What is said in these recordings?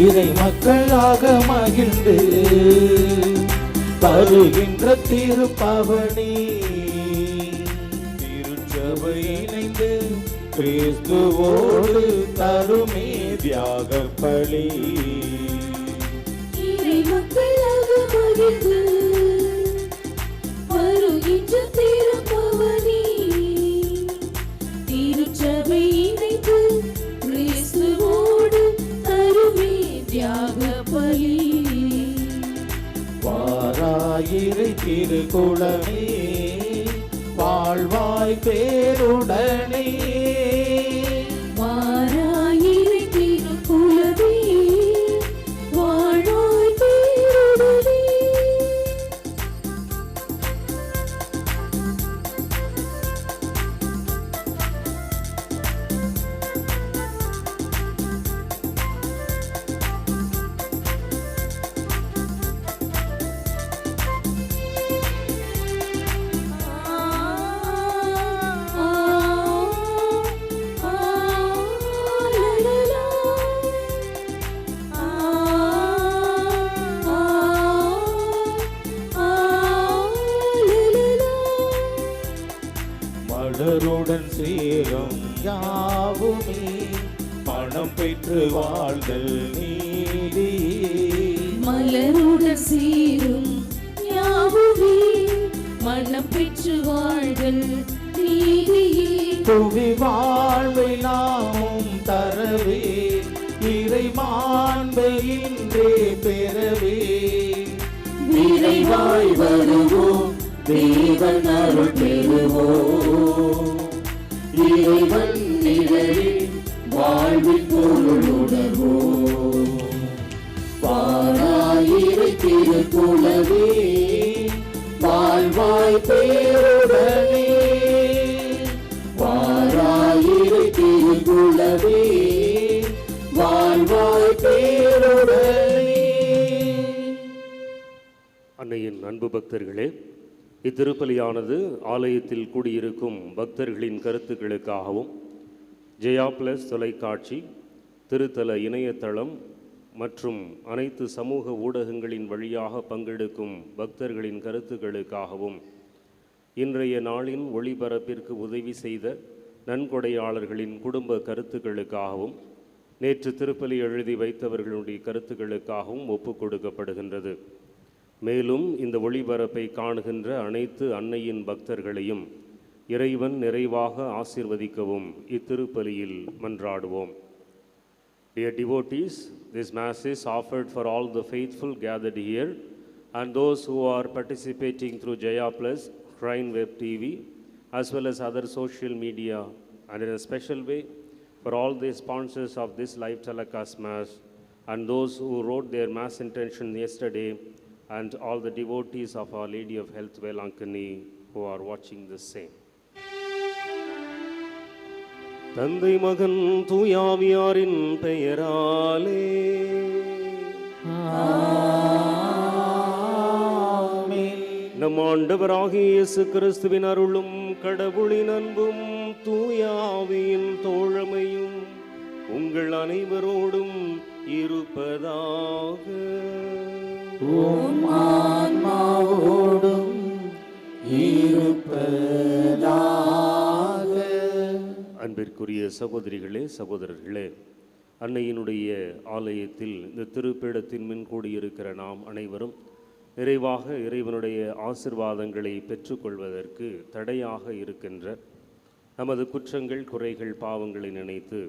இறை மக்களாக மகிழ்ந்து வருகின்ற திருப்பவனி திருச்சபை இணைந்து கிறிஸ்துவோடு தருமே தியாக பலி. இறை மக்களாக மகிழ்ந்து வருகின்ற திருப்பவனி திருச்சபை இணைந்து கிறிஸ்துவோடு தருமே தியாக பலி. வாராயிரை திருக்குளமே வாழ்வாய் பேருடனே வாராயிரை திருக்குளமே வாழ்வாய் பேருடனே. மலருடன் சேரும் யாவுமே பணம் பெற்று வாழ்தல் நீதி. மலருடன் சேரும் யாவுமே மனம் பெற்று வாழ்தல் நீதியே. புவி வாழ்வை நாமும் தரவே இறை மாண்பை இன்றே பெறவே விரைவாய் வருவோம் தேவன் அருள் பெறுவோம். இறைவன் நிழலில் வாழ்வில் பொருளுணர்வோம். வாராயிரை திருக்குளமே வாழ்வாய் பேருடனே வாராயிரை திருக்குளமே வாழ்வாய் பேருடனே. அன்னையின் அன்பு பக்தர்களே, இத்திருப்பலியானது ஆலயத்தில் கூடியிருக்கும் பக்தர்களின் கருத்துக்களுக்காகவும் ஜெயா பிளஸ் தொலைக்காட்சி, திருத்தல இணையதளம் மற்றும் அனைத்து சமூக ஊடகங்களின் வழியாக பங்கெடுக்கும் பக்தர்களின் கருத்துக்களுக்காகவும் இன்றைய நாளின் ஒளிபரப்பிற்கு உதவி செய்த நன்கொடையாளர்களின் குடும்ப கருத்துக்களுக்காகவும் நேற்று திருப்பலி எழுதி வைத்தவர்களுடைய கருத்துக்களுக்காகவும் ஒப்புக் கொடுக்கப்படுகின்றது. மேலும் இந்த ஒளிபரப்பை காணுகின்ற அனைத்து அன்னையின் பக்தர்களையும் இறைவன் நிறைவாக ஆசீர்வதிக்கவும் இத்திருப்பலியில் மன்றாடுவோம். Dear devotees, this Mass is offered for all the faithful gathered here and those who are participating through Jaya Plus, Shrine Web TV, as well as other social media, and in a special way for all the sponsors of this live telecast Mass and those who wrote their Mass intention yesterday, and all the devotees of Our Lady of Health Velankani who are watching the same. தந்தை மகன் தூயாவியாரின் பெயராலே ஆமென். நம் ஆண்டவராகிய இயேசு கிறிஸ்துவின் அருளும் கடவுளின் அன்பும் தூயாவியின் தோழமையும் உங்கள் அனைவரோடும் இருப்பதாக. உம் ஆன்மாவோடும் இருப்பதாக. அன்பிற்குரிய சகோதரிகளே, சகோதரர்களே, அன்னையினுடைய ஆலயத்தில் இந்த திருப்பீடத்தின் முன் கூடியிருக்கிற நாம் அனைவரும் நிறைவாக இறைவனுடைய ஆசிர்வாதங்களை பெற்றுக்கொள்வதற்கு தடையாக இருக்கின்ற நமது குற்றங்கள், குறைகள், பாவங்களை நினைத்து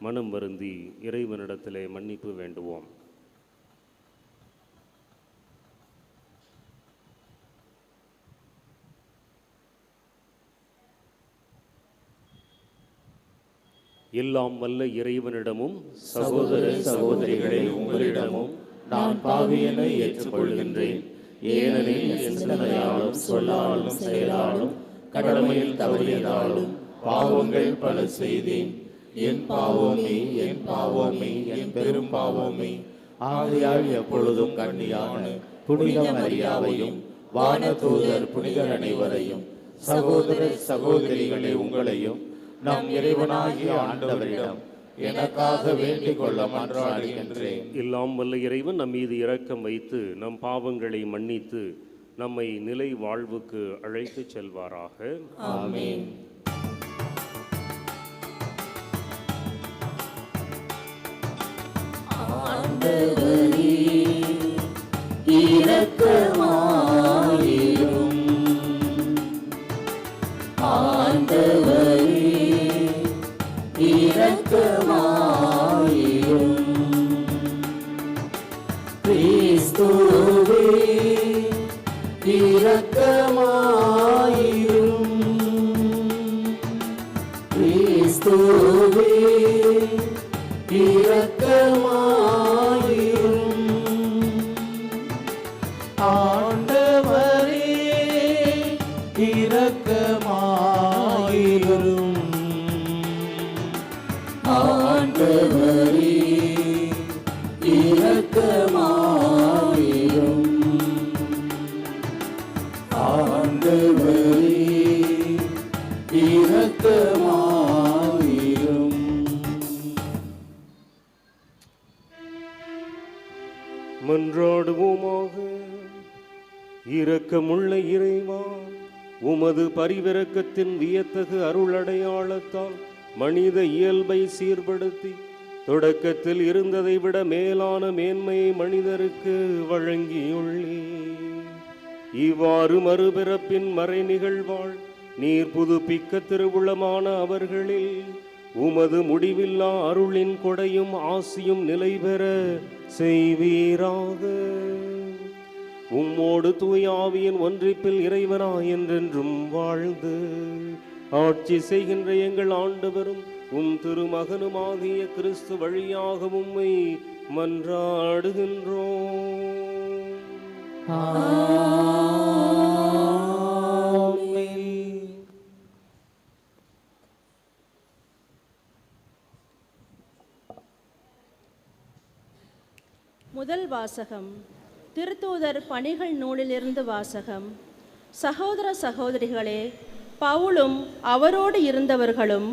மனம் வருந்தி இறைவனிடத்திலே மன்னிப்பு வேண்டுவோம். எல்லாம் வல்ல இறைவனிடமும் சகோதர சகோதரிகளே, உங்களிடமும் நான் பாவியனை ஏற்றுக்கொள்கின்றேன். ஏனெனில் என் சிந்தனையாலும் சொல்லாலும் செயலாலும் கடமையில் தவறியதாலும் பாவங்கள் பல செய்தேன். என் பாவமே, என் பாவமே, என் பெரும் பாவமே. ஆகையால் எப்பொழுதும் கன்னியான புனித மரியாவையும் வானதூதர் புனிதர் அனைவரையும் சகோதர சகோதரிகளே உங்களையும் நம் இறைவனாகிய ஆண்டவரிடம் எனக்காக வேண்டிக் கொள்ள மன்றாடுகின்றேன். எல்லாம் வல்ல இறைவன் நம் மீது இரக்கம் வைத்து நம் பாவங்களை மன்னித்து நம்மை நிலை வாழ்வுக்கு அழைத்துச் செல்வாராக. ஆமென். ஆண்டவரே இரக்கமாயிரும். ஆண்டவரே இரக்கமாயிரும். கிறிஸ்துவே இரக்கமாயிரும். கிறிஸ்துவே இரக்கமாயிரும். ஆண்டவரே இரக்கமாயிரும். ஆண்டவரே இரக்கமாயிரும். ஆண்டவரே இரக்கமாயிரும். மன்றாடுவோமாக. இரக்கமுள்ள இறைவா, உமது பரிவிரக்கத்தின் வியத்தகு அருளடையாளத்தால் மனித இயல்பை சீர்படுத்தி தொடக்கத்தில் இருந்ததை விட மேலான மேன்மையை மனிதருக்கு வழங்கியுள்ளீர். இவ்வாறு மறுபிறப்பின் மறை நிகழ்வாள் நீர் புதுப்பிக்க திருவுளமான அவர்களில் உமது முடிவில்லா அருளின் கொடையும் ஆசியும் நிலை பெற செய்வீராக. உம்மோடு தூய ஆவியின் ஒன்றிப்பில் இறைவனாய் என்றென்றும் வாழ்ந்து ஆட்சி செய்கின்ற எங்கள் ஆண்டவரும் உம் திருமகனுமாகிய கிறிஸ்து வழியாக உம்மை மன்றாடுகின்றோம். ஆமென். முதல் வாசகம். திருத்தூதர் பணிகள் நூலிலிருந்து வாசகம். சகோதர சகோதரிகளே, பவுலும் அவரோடு இருந்தவர்களும்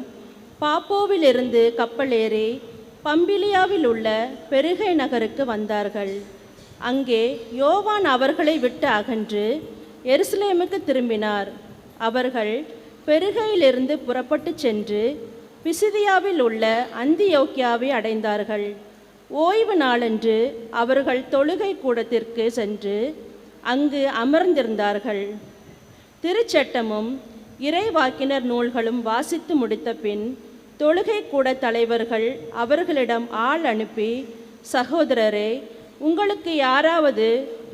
பாப்போவிலிருந்து கப்பலேறி பம்பிலியாவில் உள்ள பெருகை நகருக்கு வந்தார்கள். அங்கே யோவான் அவர்களை விட்டு அகன்று எருசலேமுக்கு திரும்பினார். அவர்கள் பெருகையிலிருந்து புறப்பட்டு சென்று பிசிதியாவில் உள்ள அந்தியோக்கியாவை அடைந்தார்கள். ஓய்வு நாளன்று அவர்கள் தொழுகை கூடத்திற்கு சென்று அங்கு அமர்ந்திருந்தார்கள். திருச்சட்டமும் இறைவாக்கினர் நூல்களும் வாசித்து முடித்த பின் தொழுகை கூட தலைவர்கள் அவர்களிடம் ஆள் அனுப்பி, சகோதரரே, உங்களுக்கு யாராவது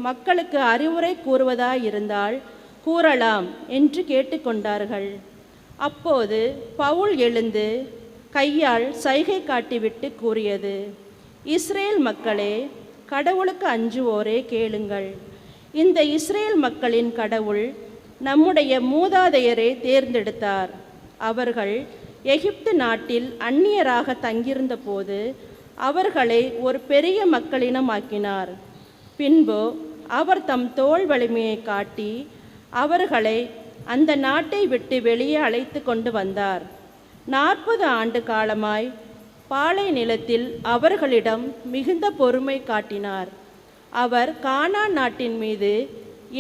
மக்களுக்கு அறிவுரை கூறுவதாயிருந்தால் கூறலாம் என்று கேட்டுக்கொண்டார்கள். அப்போது பவுல் எழுந்து கையால் சைகை காட்டிவிட்டு கூறியது, இஸ்ரேல் மக்களே, கடவுளுக்கு அஞ்சுவோரே கேளுங்கள். இந்த இஸ்ரேல் மக்களின் கடவுள் நம்முடைய மூதாதையரை தேர்ந்தெடுத்தார். அவர்கள் எகிப்து நாட்டில் அந்நியராக தங்கியிருந்த போது அவர்களை ஒரு பெரிய மக்களினமாக்கினார். பின்பு அவர் தம் தோள் வலிமையை காட்டி அவர்களை அந்த நாட்டை விட்டு வெளியே அழைத்து கொண்டு வந்தார். 40 ஆண்டு காலமாய் பாலை நிலத்தில் அவர்களிடம் மிகுந்த பொறுமை காட்டினார். அவர் கானான் நாட்டின் மீது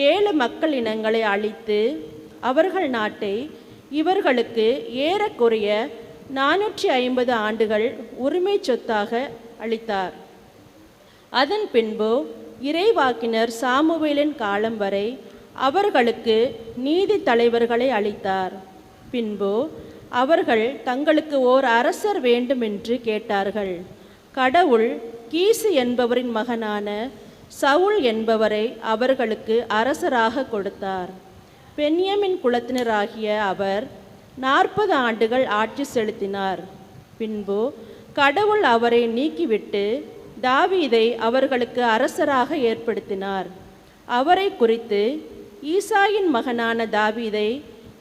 7 மக்கள் இனங்களை அழித்து அவர்கள் நாட்டை இவர்களுக்கு ஏறக்குறைய 450 ஆண்டுகள் உரிமை சொத்தாக அளித்தார். அதன் பின்பு இறைவாக்கினர் சாமுவேலின் காலம் வரை அவர்களுக்கு நீதி தலைவர்களை அளித்தார். பின்பு அவர்கள் தங்களுக்கு ஓர் அரசர் வேண்டும் என்று கேட்டார்கள். கடவுள் கீசு என்பவரின் மகனான சவுல் என்பவரை அவர்களுக்கு அரசராக கொடுத்தார். பென்யமின் குலத்தினராகிய அவர் 40 ஆண்டுகள் ஆட்சி செலுத்தினார். பின்பு கடவுள் அவரை நீக்கிவிட்டு தாவீதை அவர்களுக்கு அரசராக ஏற்படுத்தினார். அவரை குறித்து, ஈசாயின் மகனான தாவீதை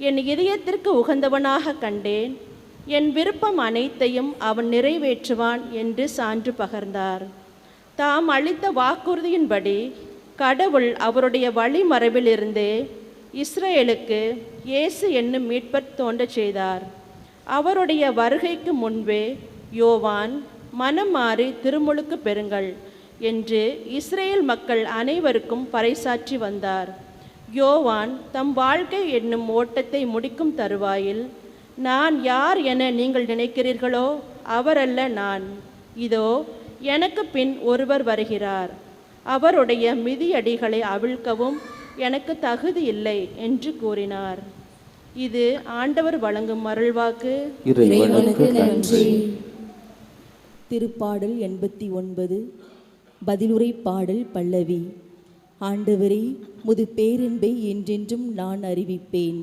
என் இதயத்திற்கு உகந்தவனாக கண்டேன், என் விருப்பம் அனைத்தையும் அவன் நிறைவேற்றுவான் என்று சான்று பகர்ந்தார். தாம் அளித்த வாக்குறுதியின்படி கடவுள் அவருடைய வழிமரபிலிருந்தே இஸ்ரேலுக்கு இயேசு என்னும் மீட்பர் தோன்றச் செய்தார். அவருடைய வருகைக்கு முன்பே யோவான், மனம் மாறி திருமுழுக்கு பெறுங்கள் என்று இஸ்ரேல் மக்கள் அனைவருக்கும் பறைசாற்றி வந்தார். யோவான் தம் வாழ்க்கை என்னும் ஓட்டத்தை முடிக்கும் தருவாயில், நான் யார் என நீங்கள் நினைக்கிறீர்களோ அவரல்ல நான், இதோ எனக்கு பின் ஒருவர் வருகிறார், அவருடைய மிதியடிகளை அவிழ்க்கவும் எனக்கு தகுதி இல்லை என்று கூறினார். இது ஆண்டவர் வழங்கும் அருள்வாக்கு. இறைவனுக்கு நன்றி. திருப்பாடல் 89 பதிலுரை பாடல் பல்லவி. ஆண்டவரே, முது பேரன்பை என்றென்றும் நான் அறிவிப்பேன்.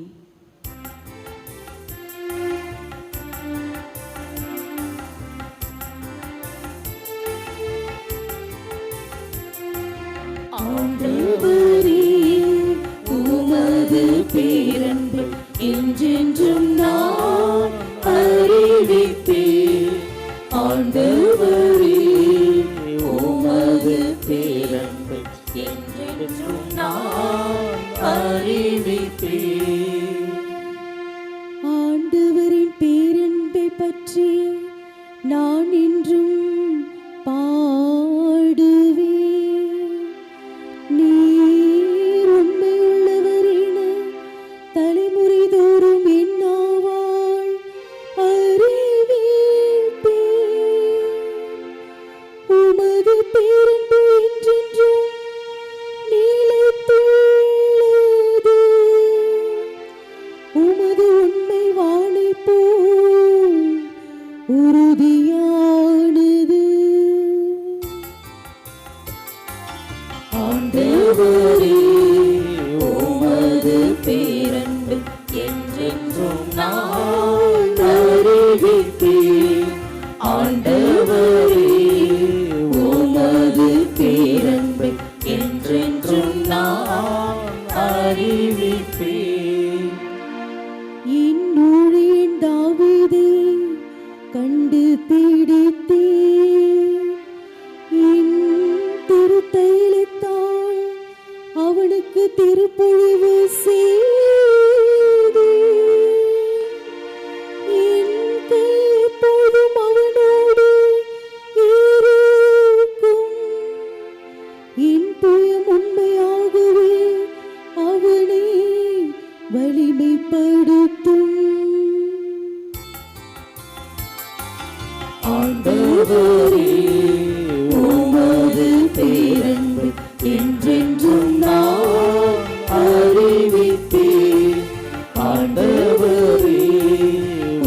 ஆண்டவரே, உமது பேரன்பை என்றென்றும் நான் அறிவிப்பேன். ஆண்டவரே, உமது பேரன்பை என்றென்றும் நான் அறிவிப்பேன். ஆண்டவரின் பேரன்பை பற்றி நான் என்றும் பாடுவேன். நீர் உண்மையுள்ளவர் என தலைமுறை தோறும் என்னாவால் அறிவிப்பேன். உமது பேரன்பு என்றென்றும் நீலைத்துள்ளது. உமது உண்மை வானை போல் உறுதியானது. ஆண்டவரே, உமது பேரன்பு என்றென்றும் நான் அறிவிப்பேன். ஆண்டவரே, உமது பேரன்பை என்றென்றும் நான் அறிவிப்பேன். என் ஊழியன் தாவீதை கண்டு பிடித்தேன். என் திருத்தைலத்தால் அவனுக்கு திருப்பொழிவு செய்தேன். என் கை எப்போதும் அவனோடு இருக்கும். என் புயம் உண்மையாகவே அவனை வலிமைப்படுத்தும். ஆண்டவரே, உமது பேரன்பை என்றென்றும் நான் அறிவிப்பேன். ஆண்டவரே,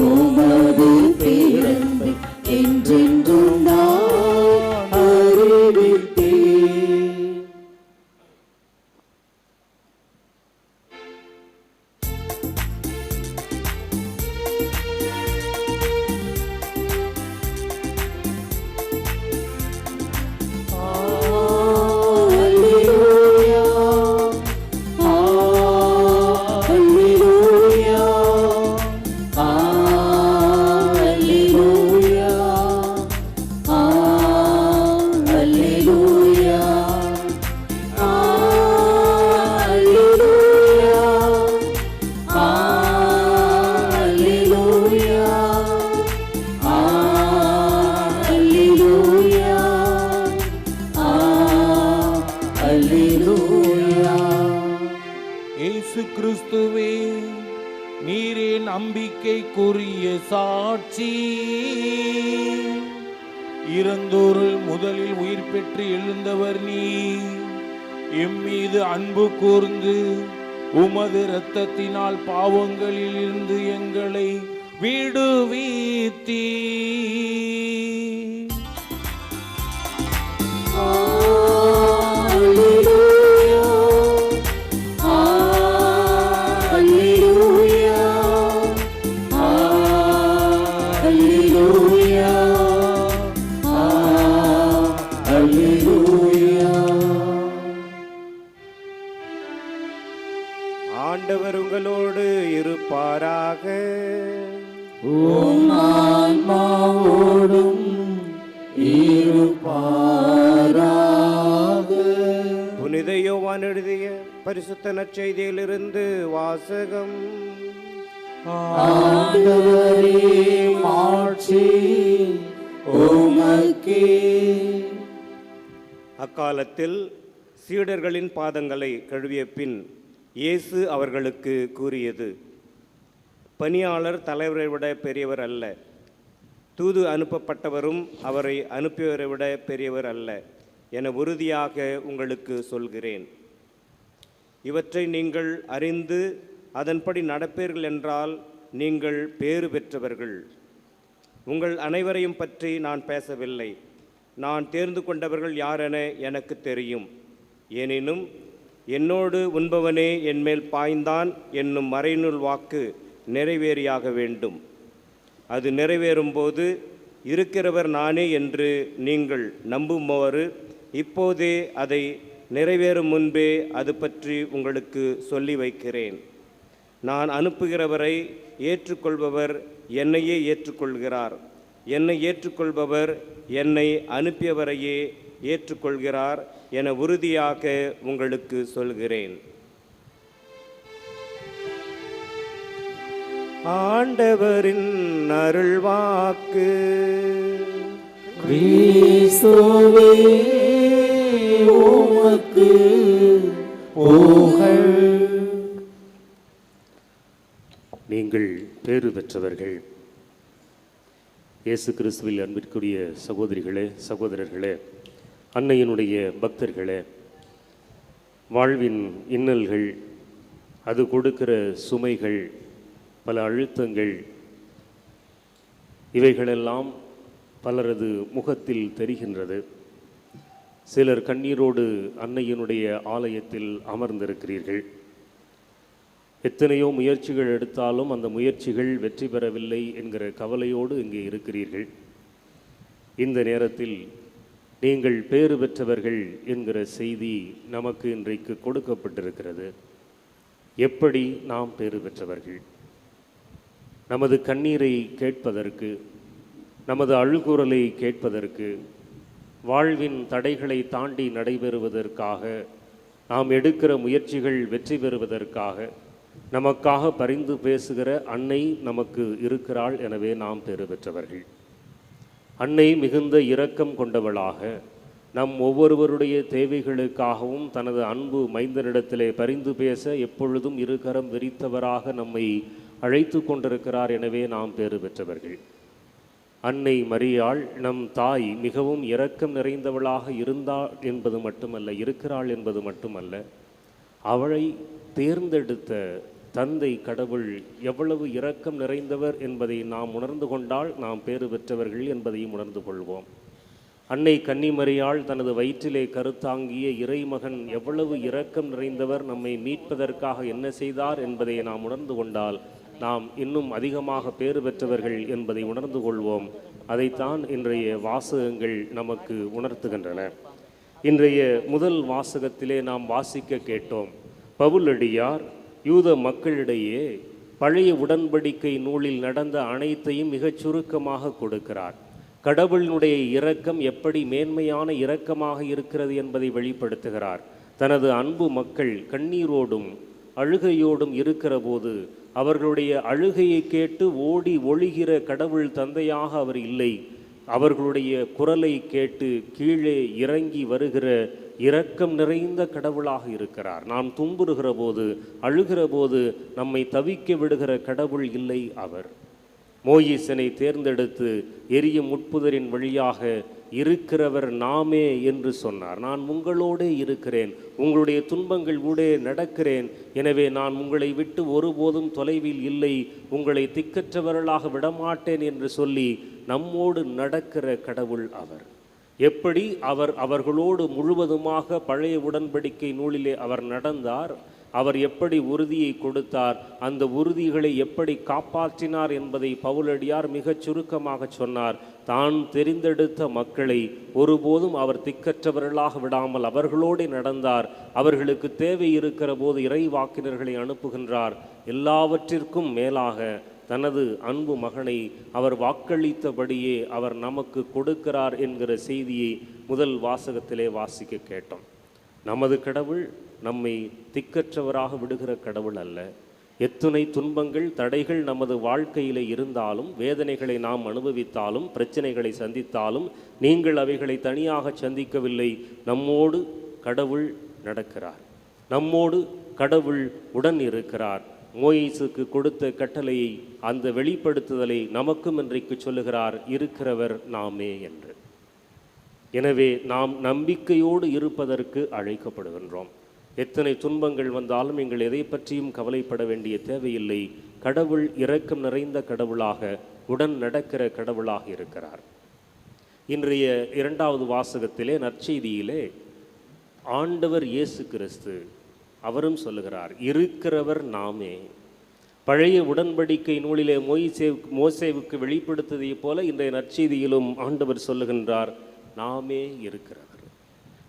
உமது பேரன்பை என்றென்றும் நான் அறிவிப்பேன். இயேசு கிறிஸ்துவே, நீரே நம்பிக்கைக்குரிய சாட்சி. இறந்தோரில் முதலில் உயிர் பெற்று எழுந்தவர் நீர். எம்மீது அன்பு கூர்ந்து உமது இரத்தத்தினால் பாவங்களில் இருந்து எங்களை விடுவித்தீர். ஆண்டவர் உங்களோடு இருப்பாராக. உம் ஆன்மாவோடும் இருப்பாராக. புனித யோவான் எழுதிய பரிசுத்த நற்செய்தியிலிருந்து வாசகம். ஆண்டவரே, மாட்சி உமக்கே. அக்காலத்தில் சீடர்களின் பாதங்களை கழுவிய பின் இயேசு அவர்களுக்கு கூறியது, பணியாளர் தலைவரை விட பெரியவர் அல்ல, தூது அனுப்பப்பட்டவரும் அவரை அனுப்பியவரை விட பெரியவர் அல்ல என உறுதியாக உங்களுக்கு சொல்கிறேன். இவற்றை நீங்கள் அறிந்து அதன்படி நடப்பீர்கள் என்றால் நீங்கள் பேறு பெற்றவர்கள். உங்கள் அனைவரையும் பற்றி நான் பேசவில்லை. நான் தேர்ந்து கொண்டவர்கள் யாரென எனக்கு தெரியும். எனினும் என்னோடு உண்பவனே என்மேல் பாய்ந்தான் என்னும் மறைநூல் வாக்கு நிறைவேறியாக வேண்டும். அது நிறைவேறும்போது இருக்கிறவர் நானே என்று நீங்கள் நம்புமாறு இப்போதே அதை நிறைவேறும் முன்பே அது பற்றி உங்களுக்கு சொல்லி வைக்கிறேன். நான் அனுப்புகிறவரை ஏற்றுக்கொள்பவர் என்னையே ஏற்றுக்கொள்கிறார். என்னை ஏற்றுக்கொள்பவர் என்னை அனுப்பியவரையே ஏற்றுக்கொள்கிறார் என உறுதியாக உங்களுக்கு சொல்கிறேன். ஆண்டவரின் அருள்வாக்கு. கிறிஸ்துவே உமக்கு புகழ். நீங்கள் பேறு பெற்றவர்கள். இயேசு கிறிஸ்துவில் அன்பிற்குரிய சகோதரிகளே, சகோதரர்களே, அன்னையினுடைய பக்தர்களே, வாழ்வின் இன்னல்கள், அது கொடுக்கிற சுமைகள், பல அழுத்தங்கள், இவைகளெல்லாம் பலரது முகத்தில் தெரிகின்றது. சிலர் கண்ணீரோடு அன்னையினுடைய ஆலயத்தில் அமர்ந்திருக்கிறீர்கள். எத்தனையோ முயற்சிகள் எடுத்தாலும் அந்த முயற்சிகள் வெற்றி பெறவில்லை என்கிற கவலையோடு இங்கே இருக்கிறீர்கள். இந்த நேரத்தில் நீங்கள் பேறு பெற்றவர்கள் என்கிற செய்தி நமக்கு இன்றைக்கு கொடுக்கப்பட்டிருக்கிறது. எப்படி நாம் பேறு பெற்றவர்கள்? நமது கண்ணீரை கேட்பதற்கு, நமது அழுகுரலை கேட்பதற்கு, வாழ்வின் தடைகளை தாண்டி நடைபெறுவதற்காக, நாம் எடுக்கிற முயற்சிகள் வெற்றி பெறுவதற்காக நமக்காக பரிந்து பேசுகிற அன்னை நமக்கு இருக்கிறாள். எனவே நாம் பேறு பெற்றவர்கள். அன்னை மிகுந்த இரக்கம் கொண்டவளாக நம் ஒவ்வொருவருடைய தேவைகளுக்காகவும் தனது அன்பு மைந்தனிடத்திலே பரிந்து பேச எப்பொழுதும் இருகரம் விரித்தவராக நம்மை அழைத்து கொண்டிருக்கிறார். எனவே நாம் பேறு பெற்றவர்கள். அன்னை மரியாள் நம் தாய் மிகவும் இரக்கம் நிறைந்தவளாக இருந்தாள் என்பது மட்டுமல்ல, இருக்கிறாள் என்பது மட்டுமல்ல, அவளை தேர்ந்தெடுத்த தந்தை கடவுள் எவ்வளவு இரக்கம் நிறைந்தவர் என்பதை நாம் உணர்ந்து கொண்டால் நாம் பேறு பெற்றவர்கள் என்பதையும் உணர்ந்து கொள்வோம். அன்னை கன்னிமரியாள் தனது வயிற்றிலே கருத்தாங்கிய இறைமகன் எவ்வளவு இரக்கம் நிறைந்தவர், நம்மை மீட்பதற்காக என்ன செய்தார் என்பதை நாம் உணர்ந்து கொண்டால் நாம் இன்னும் அதிகமாக பேறு பெற்றவர்கள் என்பதை உணர்ந்து கொள்வோம். அதைத்தான் இன்றைய வாசகங்கள் நமக்கு உணர்த்துகின்றன. இன்றைய முதல் வாசகத்திலே நாம் வாசிக்க கேட்டோம். பவுலடியார் யூத மக்களிடையே பழைய உடன்படிக்கை நூலில் நடந்த அனைத்தையும் மிகச் சுருக்கமாக கொடுக்கிறார். கடவுளினுடைய இரக்கம் எப்படி மேன்மையான இரக்கமாக இருக்கிறது என்பதை வெளிப்படுத்துகிறார். தனது அன்பு மக்கள் கண்ணீரோடும் அழுகையோடும் இருக்கிற போது அவர்களுடைய அழுகையை கேட்டு ஓடி ஒழிகிற கடவுள் தந்தையாக அவர் இல்லை. அவர்களுடைய குரலை கேட்டு கீழே இறங்கி வருகிற இரக்கம் நிறைந்த கடவுளாக இருக்கிறார். நாம் துன்புறுகிற போது, அழுகிற போது நம்மை தவிக்க விடுகிற கடவுள் இல்லை அவர். மோயிசனை தேர்ந்தெடுத்து எரியும் முட்புதரின் வழியாக இருக்கிறவர் நாமே என்று சொன்னார். நான் உங்களோடே இருக்கிறேன், உங்களுடைய துன்பங்கள் ஊடே நடக்கிறேன், எனவே நான் உங்களை விட்டு ஒருபோதும் தொலைவில் இல்லை, உங்களை திக்கற்றவர்களாக விடமாட்டேன் என்று சொல்லி நம்மோடு நடக்கிற கடவுள் அவர். எப்படி அவர் அவர்களோடு முழுவதுமாக பழைய உடன்படிக்கை நூலிலே அவர் நடந்தார், அவர் எப்படி உறுதியை கொடுத்தார், அந்த உறுதிகளை எப்படி காப்பாற்றினார் என்பதை பவுலடியார் மிகச் சுருக்கமாக சொன்னார். தான் தெரிந்தெடுத்த மக்களை ஒருபோதும் அவர் திக்கற்றவர்களாக விடாமல் அவர்களோடு நடந்தார். அவர்களுக்கு தேவை இருக்கிற போது இறைவாக்கினர்களை அனுப்புகின்றார். எல்லாவற்றிற்கும் மேலாக தனது அன்பு மகனை அவர் வாக்களித்தபடியே அவர் நமக்கு கொடுக்கிறார் என்கிற செய்தியை முதல் வாசகத்திலே வாசிக்க கேட்டோம். நமது கடவுள் நம்மை திக்கற்றவராக விடுகிற கடவுள் அல்ல. எத்துணை துன்பங்கள் தடைகள் நமது வாழ்க்கையிலே இருந்தாலும், வேதனைகளை நாம் அனுபவித்தாலும், பிரச்சனைகளை சந்தித்தாலும், நீங்கள் அவைகளை தனியாக சந்திக்கவில்லை. நம்மோடு கடவுள் நடக்கிறார், நம்மோடு கடவுள் உடன் இருக்கிறார். மோயிசுக்கு கொடுத்த கட்டளையை, அந்த வெளிப்படுத்துதலை நமக்கும் இன்றைக்கு சொல்லுகிறார், இருக்கிறவர் நாமே என்று. எனவே நாம் நம்பிக்கையோடு இருப்பதற்கு அழைக்கப்படுகின்றோம். எத்தனை துன்பங்கள் வந்தாலும் நீங்கள் எதை பற்றியும் கவலைப்பட வேண்டிய தேவையில்லை. கடவுள் இரக்கம் நிறைந்த கடவுளாக, உடன் நடக்கிற கடவுளாக இருக்கிறார். இன்றைய இரண்டாவது வாசகத்திலே, நற்செய்தியிலே ஆண்டவர் இயேசு கிறிஸ்து அவரும் சொல்லுகிறார், இருக்கிறவர் நாமே. பழைய உடன்படிக்கை நூலிலே மோசேவுக்கு வெளிப்படுத்ததை போல இன்றைய நற்செய்தியிலும் ஆண்டவர் சொல்லுகின்றார், நாமே இருக்கிறவர்.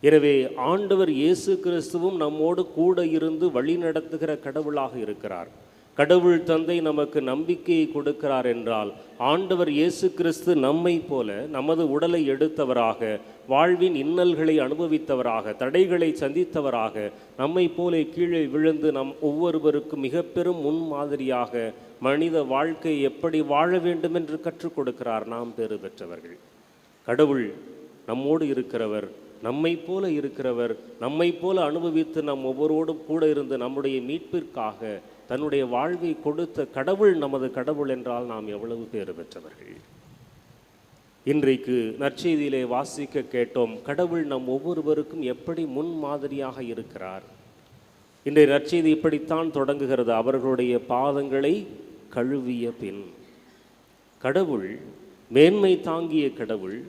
எனவே ஆண்டவர் இயேசு கிறிஸ்துவும் நம்மோடு கூட இருந்து வழி நடத்துகிற கடவுளாக இருக்கிறார். கடவுள் தந்தை நமக்கு நம்பிக்கையை கொடுக்கிறார் என்றால், ஆண்டவர் இயேசு கிறிஸ்து நம்மை போல நமது உடலை எடுத்தவராக, வாழ்வின் இன்னல்களை அனுபவித்தவராக, தடைகளை சந்தித்தவராக, நம்மை போல கீழே விழுந்து நம் ஒவ்வொருவருக்கும் மிக பெரும் முன்மாதிரியாக மனித வாழ்க்கை எப்படி வாழ வேண்டும் என்று கற்றுக் கொடுக்கிறார். நாம் பேறு பெற்றவர்கள். கடவுள் நம்மோடு இருக்கிறவர், நம்மை போல இருக்கிறவர், நம்மை போல அனுபவித்து நம் ஒவ்வொருவரோடும் கூட இருந்து நம்முடைய மீட்பிற்காக தன்னுடைய வாழ்வை கொடுத்த கடவுள் நமது கடவுள் என்றால் நாம் எவ்வளவு பேறு பெற்றவர்கள். இன்றைக்கு நற்செய்தியிலே வாசிக்க கேட்டோம், கடவுள் நம் ஒவ்வொருவருக்கும் எப்படி முன்மாதிரியாக இருக்கிறார். இன்றைய நற்செய்தி இப்படித்தான் தொடங்குகிறது, அவர்களுடைய பாதங்களை கழுவிய பின். கடவுள் மேன்மை தாங்கிய கடவுள்,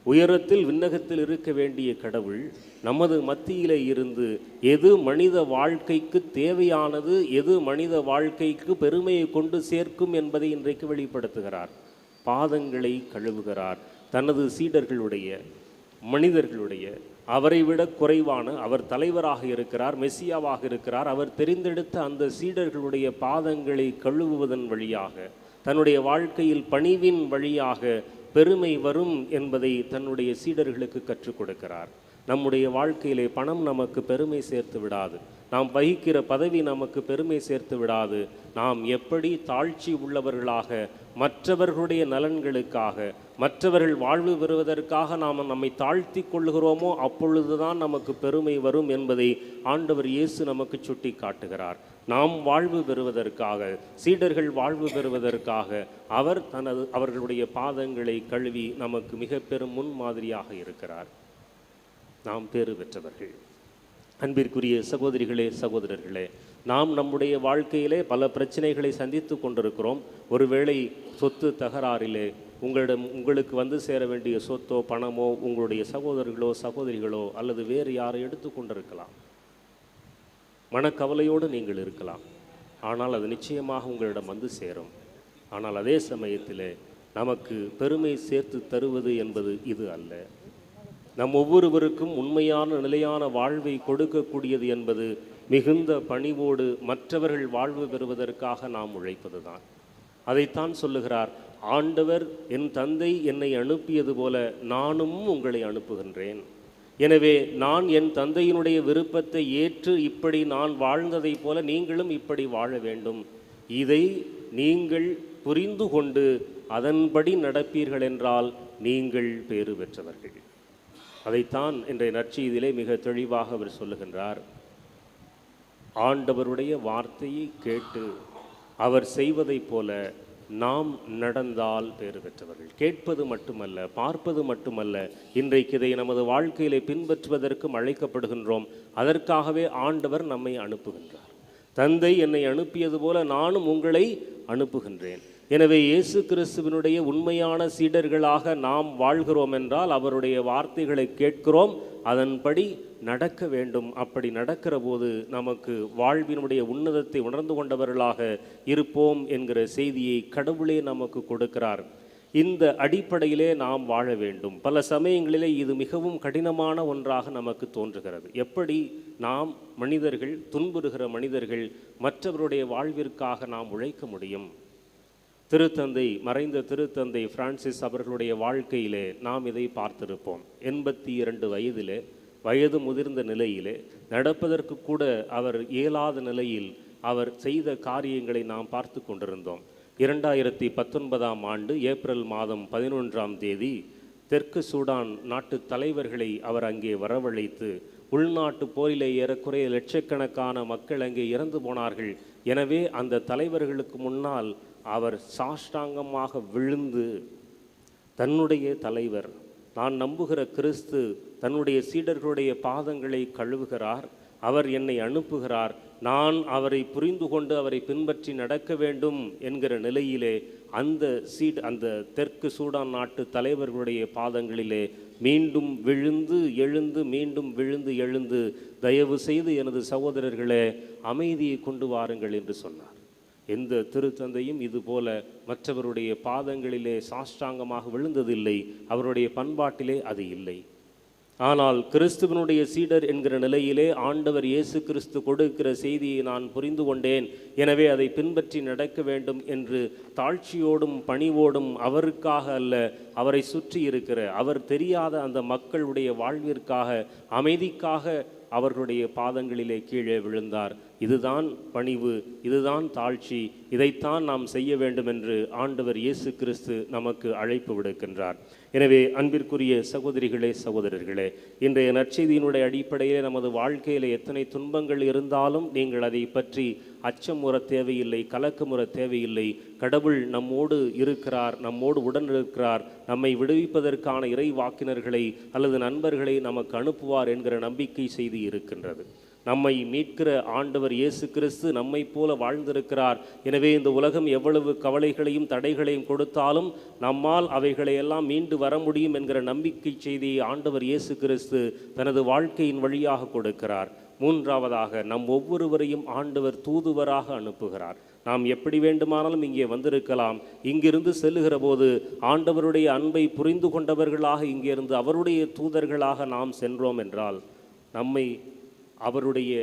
உயரத்தில் விண்ணகத்தில் இருக்க வேண்டிய கடவுள் நமது மத்தியிலே இருந்து எது மனித வாழ்க்கைக்கு தேவையானது, எது மனித வாழ்க்கைக்கு பெருமையை கொண்டு சேர்க்கும் என்பதை இன்றைக்கு வெளிப்படுத்துகிறார். பாதங்களை கழுவுகிறார். தனது சீடர்களுடைய, மனிதர்களுடைய, அவரை விட குறைவான, அவர் தலைவராக இருக்கிறார், மெசியாவாக இருக்கிறார், அவர் தெரிந்தெடுத்த அந்த சீடர்களுடைய பாதங்களை கழுவுவதன் வழியாக, தன்னுடைய வாழ்க்கையில் பணிவின் வழியாக பெருமை வரும் என்பதை தன்னுடைய சீடர்களுக்கு கற்றுக் கொடுக்கிறார். நம்முடைய வாழ்க்கையிலே பணம் நமக்கு பெருமை சேர்த்து விடாது, நாம் வகிக்கிற பதவி நமக்கு பெருமை சேர்த்து விடாது. நாம் எப்படி தாழ்ச்சி உள்ளவர்களாக, மற்றவர்களுடைய நலன்களுக்காக, மற்றவர்கள் வாழ்வு பெறுவதற்காக நாம் நம்மை தாழ்த்தி கொள்ளுகிறோமோ அப்பொழுதுதான் நமக்கு பெருமை வரும் என்பதை ஆண்டவர் இயேசு நமக்கு சுட்டி காட்டுகிறார். நாம் வாழ்வு பெறுவதற்காக, சீடர்கள் வாழ்வு பெறுவதற்காக அவர் அவர்களுடைய பாதங்களை கழுவி நமக்கு மிக பெரும் முன்மாதிரியாக இருக்கிறார். நாம் பேறு பெற்றவர்கள். அன்பிற்குரிய சகோதரிகளே, சகோதரர்களே, நாம் நம்முடைய வாழ்க்கையிலே பல பிரச்சனைகளை சந்தித்து கொண்டிருக்கிறோம். ஒருவேளை சொத்து தகராறிலே உங்களுக்கு வந்து சேர வேண்டிய சொத்தோ பணமோ உங்களுடைய சகோதரர்களோ சகோதரிகளோ அல்லது வேறு யாரை எடுத்து கொண்டிருக்கலாம். மனக்கவலையோடு நீங்கள் இருக்கலாம். ஆனால் அது நிச்சயமாக உங்களிடம் வந்து சேரும். ஆனால் அதே சமயத்தில் நமக்கு பெருமை சேர்த்து தருவது என்பது இது அல்ல. நம் ஒவ்வொருவருக்கும் உண்மையான நிலையான வாழ்வை கொடுக்கக்கூடியது என்பது மிகுந்த பணிவோடு மற்றவர்கள் வாழ்வு பெறுவதற்காக நாம் உழைப்பது தான். அதைத்தான் சொல்லுகிறார், ஆண்டவர் என் தந்தை என்னை அனுப்பியது போல நானும் உங்களை அனுப்புகின்றேன். எனவே நான் என் தந்தையினுடைய விருப்பத்தை ஏற்று இப்படி நான் வாழ்ந்ததை போல நீங்களும் இப்படி வாழ வேண்டும். இதை நீங்கள் புரிந்து கொண்டு அதன்படி நடப்பீர்கள் என்றால் நீங்கள் பேறு பெற்றவர்கள். அதைத்தான் இன்றைய நற்செய்தியிலே மிக தெளிவாக அவர் சொல்லுகின்றார். ஆண்டவருடைய வார்த்தையை கேட்டு அவர் செய்வதைப் போல நாம் நடந்தால் பேறு பெற்றவர்கள். கேட்பது மட்டுமல்ல, பார்ப்பது மட்டுமல்ல, இன்றைக்கு இதை நமது வாழ்க்கையிலே பின்பற்றுவதற்கும் அழைக்கப்படுகின்றோம். அதற்காகவே ஆண்டவர் நம்மை அனுப்புகின்றார். தந்தை என்னை அனுப்பியது போல நானும் உங்களை அனுப்புகின்றேன். எனவே இயேசு கிறிஸ்துவினுடைய உண்மையான சீடர்களாக நாம் வாழ்கிறோம் என்றால் அவருடைய வார்த்தைகளை கேட்கிறோம், அதன்படி நடக்க வேண்டும். அப்படி நடக்கிற போது நமக்கு வாழ்வினுடைய உன்னதத்தை உணர்ந்து கொண்டவர்களாக இருப்போம் என்கிற செய்தியை கடவுளே நமக்கு கொடுக்கிறார். இந்த அடிப்படையிலே நாம் வாழ வேண்டும். பல சமயங்களிலே இது மிகவும் கடினமான ஒன்றாக நமக்கு தோன்றுகிறது. எப்படி நாம் மனிதர்கள், துன்புறுகிற மனிதர்கள், மற்றவருடைய வாழ்விற்காக நாம் உழைக்க முடியும்? திருத்தந்தை, மறைந்த திருத்தந்தை பிரான்சிஸ் அவர்களுடைய வாழ்க்கையிலே நாம் இதை பார்த்திருப்போம். 82 வயதிலே, வயது முதிர்ந்த நிலையிலே, நடப்பதற்கு கூட அவர் இயலாத நிலையில் அவர் செய்த காரியங்களை நாம் பார்த்து கொண்டிருந்தோம். 2019ஆம் ஆண்டு ஏப்ரல் மாதம் 11ஆம் தேதி தெற்கு சூடான் நாட்டு தலைவர்களை அவர் அங்கே வரவழைத்து, உள்நாட்டு போரிலே ஏறக்குறைய லட்சக்கணக்கான மக்கள் அங்கே இறந்து போனார்கள். எனவே அந்த தலைவர்களுக்கு முன்னால் அவர் சாஷ்டாங்கமாக விழுந்து, தன்னுடைய தலைவர், நான் நம்புகிற கிறிஸ்து தன்னுடைய சீடர்களுடைய பாதங்களை கழுவுகிறார், அவர் என்னை அனுப்புகிறார், நான் அவரை புரிந்து கொண்டு அவரை பின்பற்றி நடக்க வேண்டும் என்கிற நிலையிலே அந்த தெற்கு சூடான் நாட்டு தலைவர்களுடைய பாதங்களிலே மீண்டும் விழுந்து எழுந்து, மீண்டும் விழுந்து எழுந்து, தயவு செய்து எனது சகோதரர்களே அமைதியை கொண்டு வாருங்கள் என்று சொன்னார். எந்த திருத்தந்தையும் இதுபோல மற்றவருடைய பாதங்களிலே சாஷ்டாங்கமாக விழுந்ததில்லை. அவருடைய பண்பாட்டிலே அது இல்லை. ஆனால் கிறிஸ்துவனுடைய சீடர் என்கிற நிலையிலே ஆண்டவர் இயேசு கிறிஸ்து கொடுக்கிற செய்தியை நான் புரிந்து கொண்டேன், எனவே அதை பின்பற்றி நடக்க வேண்டும் என்று தாழ்ச்சியோடும் பணிவோடும் அவருக்காக அல்ல, அவரை சுற்றி இருக்கிற அவர் தெரியாத அந்த மக்களுடைய வாழ்விற்காக, அமைதிக்காக அவர்களுடைய பாதங்களிலே கீழே விழுந்தார். இதுதான் பணிவு, இதுதான் தாழ்ச்சி, இதைத்தான் நாம் செய்ய வேண்டும் என்று ஆண்டவர் இயேசு கிறிஸ்து நமக்கு அழைப்பு விடுக்கின்றார். எனவே அன்பிற்குரிய சகோதரிகளே, சகோதரர்களே, இன்றைய நற்செய்தியினுடைய அடிப்படையிலே நமது வாழ்க்கையில் எத்தனை துன்பங்கள் இருந்தாலும் நீங்கள் அதை பற்றி அச்சமுற தேவையில்லை, கலக்கமுற தேவையில்லை. கடவுள் நம்மோடு இருக்கிறார், நம்மோடு உடன் இருக்கிறார், நம்மை விடுவிப்பதற்கான இறை வாக்கினர்களை அல்லது நண்பர்களை நமக்கு அனுப்புவார் என்கிற நம்பிக்கை செய்தி இருக்கின்றது. நம்மை மீட்கிற ஆண்டவர் இயேசு கிறிஸ்து நம்மை போல வாழ்ந்திருக்கிறார். எனவே இந்த உலகம் எவ்வளவு கவலைகளையும் தடைகளையும் கொடுத்தாலும் நம்மால் அவைகளையெல்லாம் மீண்டு வர முடியும் என்கிற நம்பிக்கை செய்தியை ஆண்டவர் இயேசு கிறிஸ்து தனது வாழ்க்கையின் வழியாக கொடுக்கிறார். மூன்றாவதாக, நம் ஒவ்வொருவரையும் ஆண்டவர் தூதுவராக அனுப்புகிறார். நாம் எப்படி வேண்டுமானாலும் இங்கே வந்திருக்கலாம். இங்கிருந்து செல்லுகிற போது ஆண்டவருடைய அன்பை புரிந்து கொண்டவர்களாக இங்கிருந்து அவருடைய தூதர்களாக நாம் சென்றோம் என்றால், நம்மை அவருடைய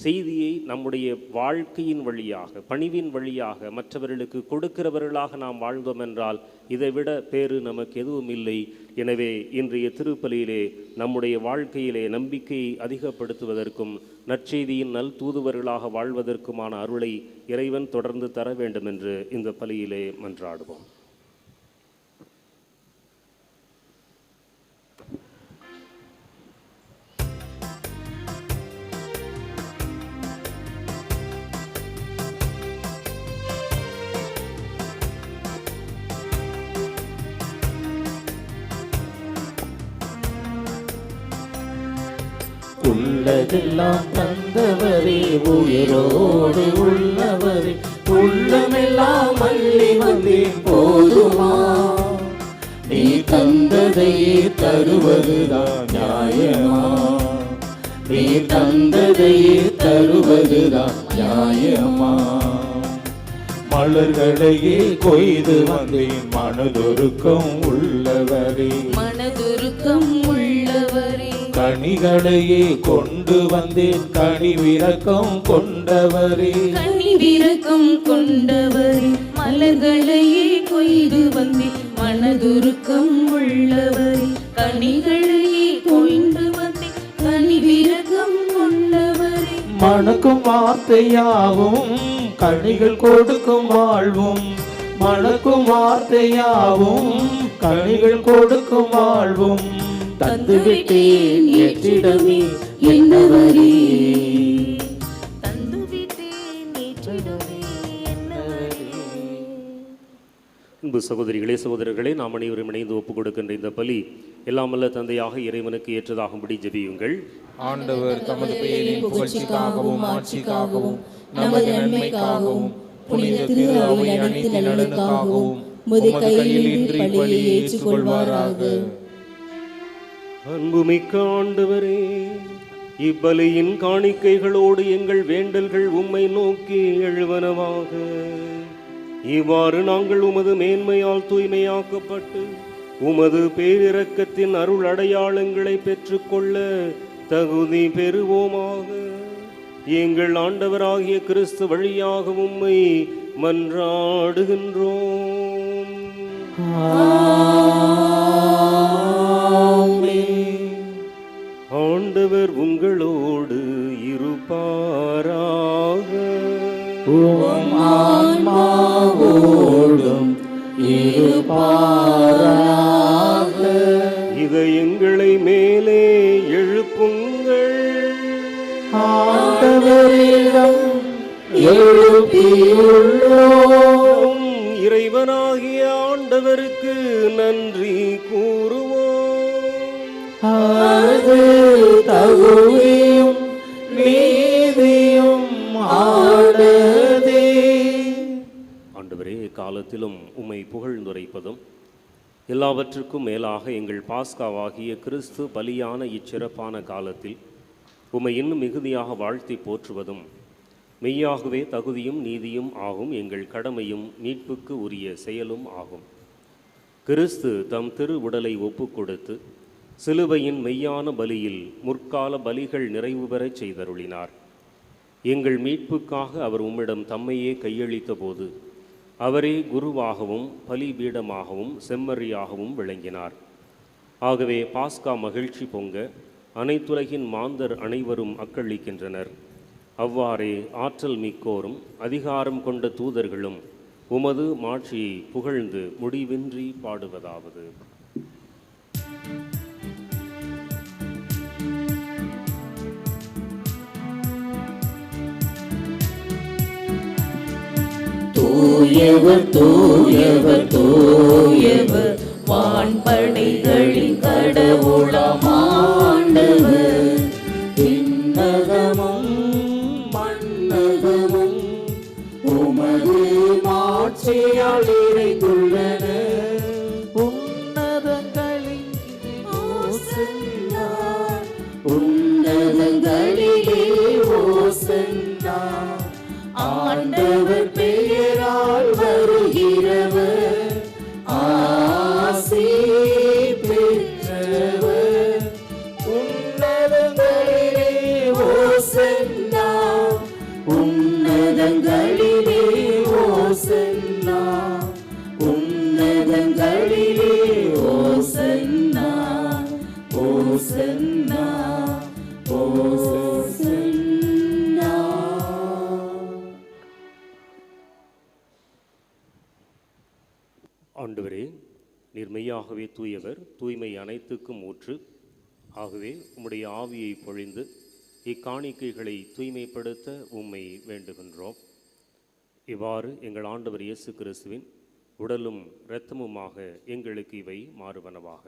செய்தியை நம்முடைய வாழ்க்கையின் வழியாக, பணிவின் வழியாக மற்றவர்களுக்கு கொடுக்கிறவர்களாக நாம் வாழ்ந்தோம் என்றால் இதைவிட பேறு நமக்கு எதுவும் இல்லை. எனவே இன்றைய திருப்பலியிலே நம்முடைய வாழ்க்கையிலே நம்பிக்கையை அதிகப்படுத்துவதற்கும் நற்செய்தியின் நல் தூதுவர்களாக வாழ்வதற்குமான அருளை இறைவன் தொடர்ந்து தர வேண்டும் என்று இந்த பலியிலே மன்றாடுவோம். உள்ளதெல்லாம் தந்தவரே, உயிரோடு உள்ளவரே, உள்ளமெல்லாம் அள்ளி வந்தேன் போதுமா? நீ தந்ததையே தருவதுதான் நியாயமா? நீ தந்ததையே தருவதுதான் நியாயமா? மலர்களையே கொய்து வந்தேன் மனதுருக்கம் உள்ளவரே, மனதுருக்கம் உள்ளவரே, கனிகளையே கொண்டு வந்தேன் கனிவிரக்கம் கொண்டவரே, கனிவிரக்கம் கொண்டவரே, மலர்களையே கொய்து வந்தேன் மனதுருக்கம் உள்ளவரே, கனிகளையே கொண்டு வந்தேன் கனிவிரக்கம் கொண்டவரே. மணக்கும் வார்த்தையாவும் கனிகள் கொடுக்கும் வாழ்வும், மணக்கும் வார்த்தையாவும் கனிகள் கொடுக்கும் வாழ்வும் தந்துவிட்டேன் ஏற்றிடமே என்னவரே, தந்துவிட்டேன் ஏற்றிடமே என்னவரே. அன்பு சகோதரிகளே, சகோதரர்களே, நாம் அனைவரும் இணைந்து ஒப்புக் கொடுக்கின்ற இந்த பலி எல்லாமல்ல தந்தையாக இறைவனுக்கு ஏற்றதாகும்படி ஜெபியுங்கள். ஆண்டவர் தமது பெயரின் புகழ்ச்சிக்காகவும் ஆட்சிக்காகவும் நமது நன்மைக்காகவும் புனித திரு அவை அனைத்து நலனுக்காகவும் உமது கையில் இன்று பலியை ஏற்றுக்கொள்வாராக. அன்புமிக்க ஆண்டவரே, இப்பலியின் காணிக்கைகளோடு எங்கள் வேண்டல்கள் உம்மை நோக்கி எழுவனவாக. இவ்வாறு நாங்கள் உமது மேன்மையால் தூய்மையாக்கப்பட்டு உமது பேரிரக்கத்தின் அருள் அடையாளங்களை பெற்றுக்கொள்ள தகுதி பெறுவோமாக. எங்கள் ஆண்டவராகிய கிறிஸ்து வழியாக உம்மை மன்றாடுகின்றோம். ஆண்டவர் உங்களோடு இருப்பாராக. இருப்பாராக. இதயங்களை மேலே எழுப்புங்கள். ஆண்டவரிடம் எழுப்பியுள்ளோம். இறைவனாகிய ஆண்டவருக்கு நன்றி கூறுவோம். அது தகுதியும் நீதியும் ஆனதே. ஆண்டவரே, காலத்திலும் உம்மை புகழ்ந்துரைப்பதும் எல்லாவற்றுக்கும் மேலாக எங்கள் பாஸ்காவாகிய கிறிஸ்து பலியான இச்சிறப்பான காலத்தில் உம்மை இன்னும் மிகுதியாக வாழ்த்தி போற்றுவதும் மெய்யாகவே தகுதியும் நீதியும் ஆகும், எங்கள் கடமையும் மீட்புக்கு உரிய செயலும் ஆகும். கிறிஸ்து தம் திரு உடலை ஒப்பு கொடுத்து சிலுவையின் மெய்யான பலியில் முற்கால பலிகள் நிறைவு பெறச் செய்தருளினார். எங்கள் மீட்புக்காக அவர் உம்மிடம் தம்மையே கையளித்த போது அவரே குருவாகவும் பலிபீடமாகவும் செம்மறியாகவும் விளங்கினார். ஆகவே பாஸ்கா மகிழ்ச்சி பொங்க அனைத்துலகின் மாந்தர் அனைவரும் அக்களிக்கின்றனர். அவ்வாறே ஆற்றல் மிக்கோரும் அதிகாரம் கொண்ட தூதர்களும் உமது மாட்சியை புகழ்ந்து முடிவின்றி பாடுவதாவது. தூயவர் தூயவர் தூயவர் வான்படைகளின் கடவுளாம் ஆண்டவர். விண்ணகமும் மண்ணகமும் உமது மாட்சியால் நிறைந்துள்ளன. உன்னதங்களில் ஓசன்னா, உன்னதங்களிலே ஓசன்னா. ஆண்டவர் பெயரால் வருகிறவர் ஆசி பெற்றவர். உன்னதங்களிலே ஓசன்னா, உன்னதங்களிலே ஓசன்னா, உன்னதங்களிலே ஓசன்னா, ஓசன்னா, ஓசன்னா. ஆண்டவரே, நீர் மெய்யாகவே தூயவர், தூய்மை அனைத்துக்கும் ஊற்று. ஆகவே உம்முடைய ஆவியை பொழிந்து இக்காணிக்கைகளை தூய்மைப்படுத்த உம்மை வேண்டுகின்றோம். இவ்வாறு எங்கள் ஆண்டவர் இயேசு கிறிஸ்துவின் உடலும் இரத்தமுமாக எங்களுக்கு இவை மாறுவனவாக.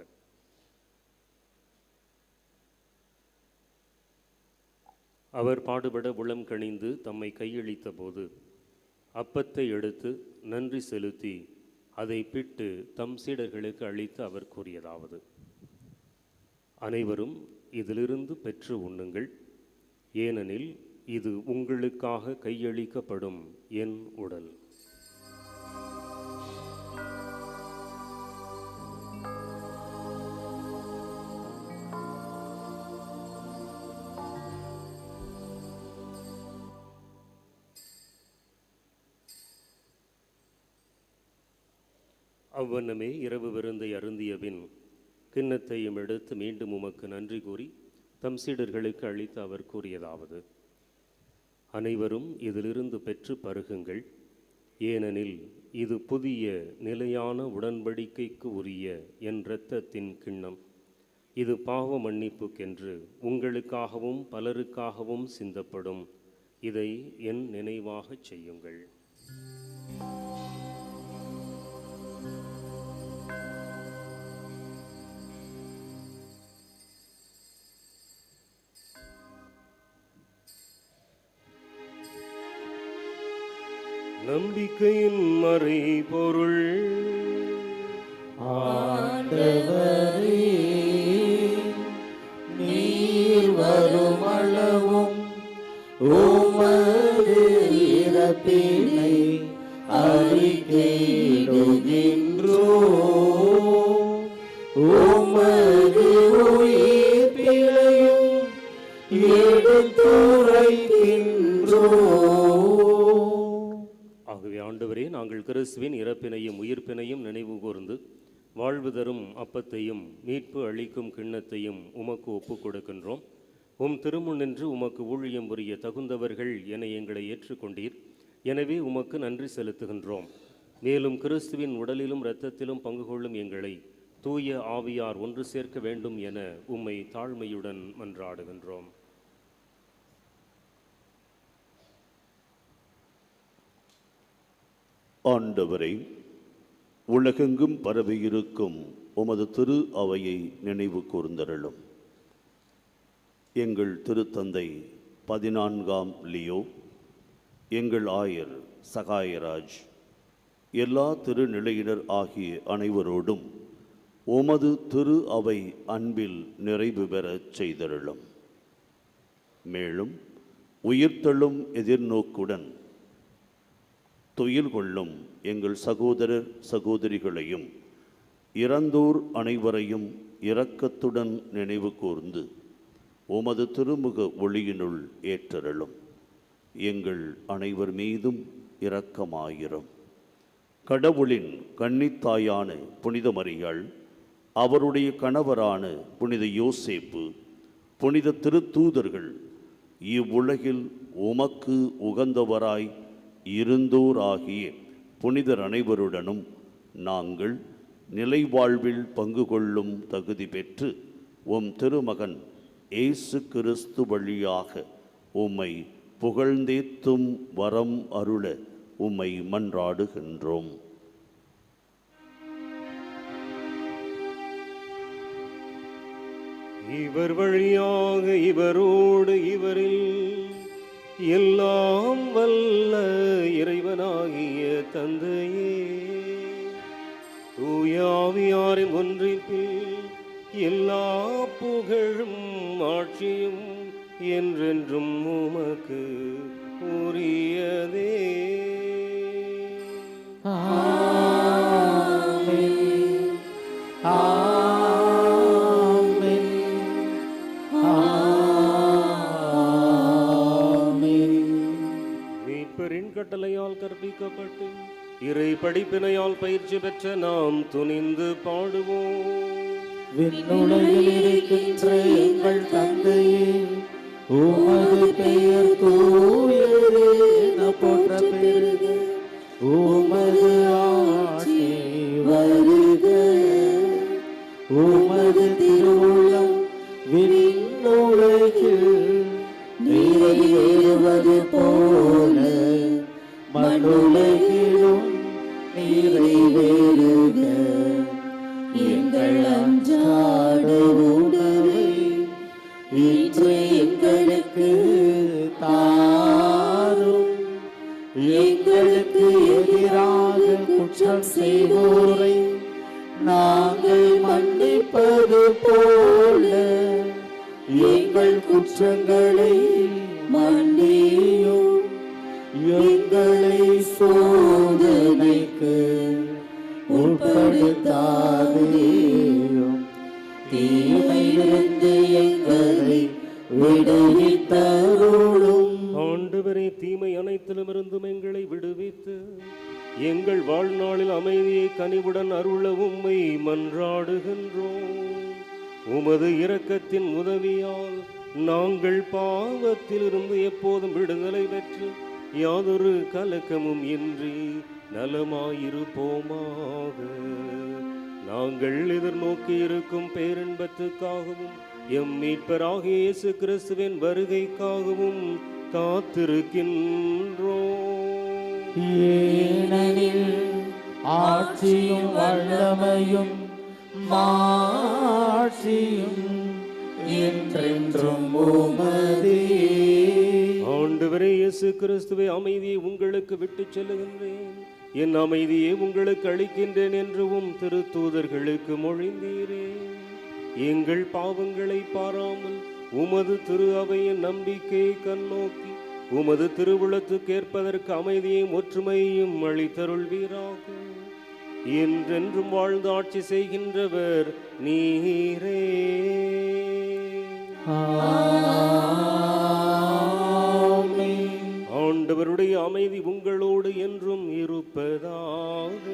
அவர் பாடுபட உளம் கனிந்து தம்மை கையளித்த போது அப்பத்தை எடுத்து நன்றி செலுத்தி அதை பிட்டு தம் சீடர்களுக்கு அளித்து அவர் கூறியதாவது: அனைவரும் இதிலிருந்து பெற்று உண்ணுங்கள், ஏனெனில் இது உங்களுக்காக கையளிக்கப்படும் என் உடல். அவ்வண்ணமே இரவு விருந்தை அருந்தியபின் கிண்ணத்தையும் எடுத்து மீண்டும் உமக்கு நன்றி கூறி தம் சீடர்களுக்கு அளித்து அவர் கூறியதாவது: அனைவரும் இதிலிருந்து பெற்று பருகுங்கள், ஏனெனில் இது புதிய நிலையான உடன்படிக்கைக்கு உரிய என் இரத்தத்தின் கிண்ணம். இது பாவ மன்னிப்புக்கென்று உங்களுக்காகவும் பலருக்காகவும் சிந்தப்படும். இதை என் நினைவாகச் செய்யுங்கள். நம்பிக்கையின் மறைபொருள். ஆண்டவரே, நீர் வருமளவும் உமது இறப்பினை அறிக்கையிடுகின்றோம். உமது உயிர்ப்பினையும் எடுத்துரைக்கின்றோம். ஆகவே ஆண்டவரே, நாங்கள் கிறிஸ்துவின் இறப்பினையும் உயிர்ப்பினையும் நினைவு கூர்ந்து வாழ்வு தரும் அப்பத்தையும் மீட்பு அளிக்கும் கிண்ணத்தையும் உமக்கு ஒப்புக் கொடுக்கின்றோம். உம் திருமுன் நின்று உமக்கு ஊழியம் புரிய தகுந்தவர்கள் என எங்களை ஏற்றுக்கொண்டீர். எனவே உமக்கு நன்றி செலுத்துகின்றோம். மேலும் கிறிஸ்துவின் உடலிலும் இரத்தத்திலும் பங்கு கொள்ளும் எங்களை தூய ஆவியார் ஒன்று சேர்க்க வேண்டும் என உம்மை தாழ்மையுடன் மன்றாடுகின்றோம். ஆண்டவரை, உலகெங்கும் பரவியிருக்கும் உமது திரு அவையை நினைவு கூர்ந்தருளும். எங்கள் திருத்தந்தை 14ஆம் லியோ, எங்கள் ஆயர் சகாயராஜ், எல்லா திருநிலையினர் ஆகிய அனைவரோடும் உமது திரு அவை அன்பில் நிறைவு பெறச் செய்தருளும். மேலும் உயிர்த்தெழும் எதிர்நோக்குடன் துயில் கொள்ளும் எங்கள் சகோதரர் சகோதரிகளையும் இறந்தோர் அனைவரையும் இரக்கத்துடன் நினைவு கூர்ந்து உமது திருமுக ஒளியினுள் ஏற்றருளும். எங்கள் அனைவர் மீதும் இரக்கமாயிரும். கடவுளின் கன்னித்தாயான புனித மரியாள், அவருடைய கணவரான புனித யோசேப்பு, புனித திருத்தூதர்கள், இவ்வுலகில் உமக்கு உகந்தவராய் இருந்தோராகிய புனிதர் அனைவருடனும் நாங்கள் நிலைவாழ்வில் பங்கு கொள்ளும் தகுதி பெற்று உம் திருமகன் இயேசு கிறிஸ்து வழியாக உம்மை புகழ்ந்தேத்தும் வரம் அருள உம்மை மன்றாடுகின்றோம். இவர் வழியாக இவரோடு இவரில் எல்லாம் வல்ல இறைவனாகிய தந்தையே, தூய ஆவியாரின் ஒன்றிப்பில் எல்லா புகழும் ஆட்சியும் என்றென்றும் உமக்கு உரியதே. கட்டளையால் கற்பிக்கப்பட்டு இறை படிப்பினையால் பயிற்சி பெற்ற நாம் துணிந்து பாடுவோம். விண்ணுலகில் இருக்கின்ற எங்கள் தந்தையே, உமது பெயர் தூயது என போற்ற பெறுக. உமது ஆட்சி வருக. உமது திருவுளம் விண்ணுலகில் நிறைவேறுவது போல மண்ணுலகிலும் நிறைவேறுக. எங்கள் அன்றாட உணவை இன்று எங்களுக்கு தாரும். எங்களுக்கு எதிராக குற்றம் செய்வோரை நாங்கள் மன்னிப்பது போல எங்கள் குற்றங்களை மன்னியும். எங்களை சோதனைக்கு உட்படுத்தாதேயும், தீமையிலிருந்து எங்களை விடுவித்தருளும். ஆண்டவரே, தீமை அனைத்திலும் இருந்தும் எங்களை விடுவித்து எங்கள் வாழ்நாளில் அமைதியை கனிவுடன் அருள உம்மை மன்றாடுகின்றோம். உமது இரக்கத்தின் உதவியால் நாங்கள் பாவத்திலிருந்து எப்போதும் விடுதலை பெற்று யாதொரு கலக்கமும் இன்றி நலமாயிருப்போமாக. நாங்கள் எதிர்நோக்கி இருக்கும் பேரின்பத்துக்காகவும் எம் மீட்பராகிய இயேசு கிறிஸ்துவின் வருகைக்காகவும் காத்திருக்கின்றோம். ஏனெனில் ஆட்சியும் வல்லமையும் மாட்சியும் என்றென்றும் உமதே. ஆண்டவரே இயேசு கிறிஸ்துவே, அமைதியை உங்களுக்கு விட்டுச் செல்லுகின்றேன், என் அமைதியை உங்களுக்கு அளிக்கின்றேன் என்றும் திருத்தூதர்களுக்கு மொழிந்தீரே. எங்கள் பாவங்களை பாராமல் உமது திரு அவையின் நம்பிக்கையை கண்ணோக்கி உமது திருவுளத்துக்கு ஏற்பதற்கு அமைதியையும் ஒற்றுமையையும் அளித்தருள்வீராக. என்றென்றும் வாழ்ந்து ஆட்சி செய்கின்றவர் நீரே. ஆண்டவருடைய அமைதி உங்களோடு என்றும் இருப்பதாக.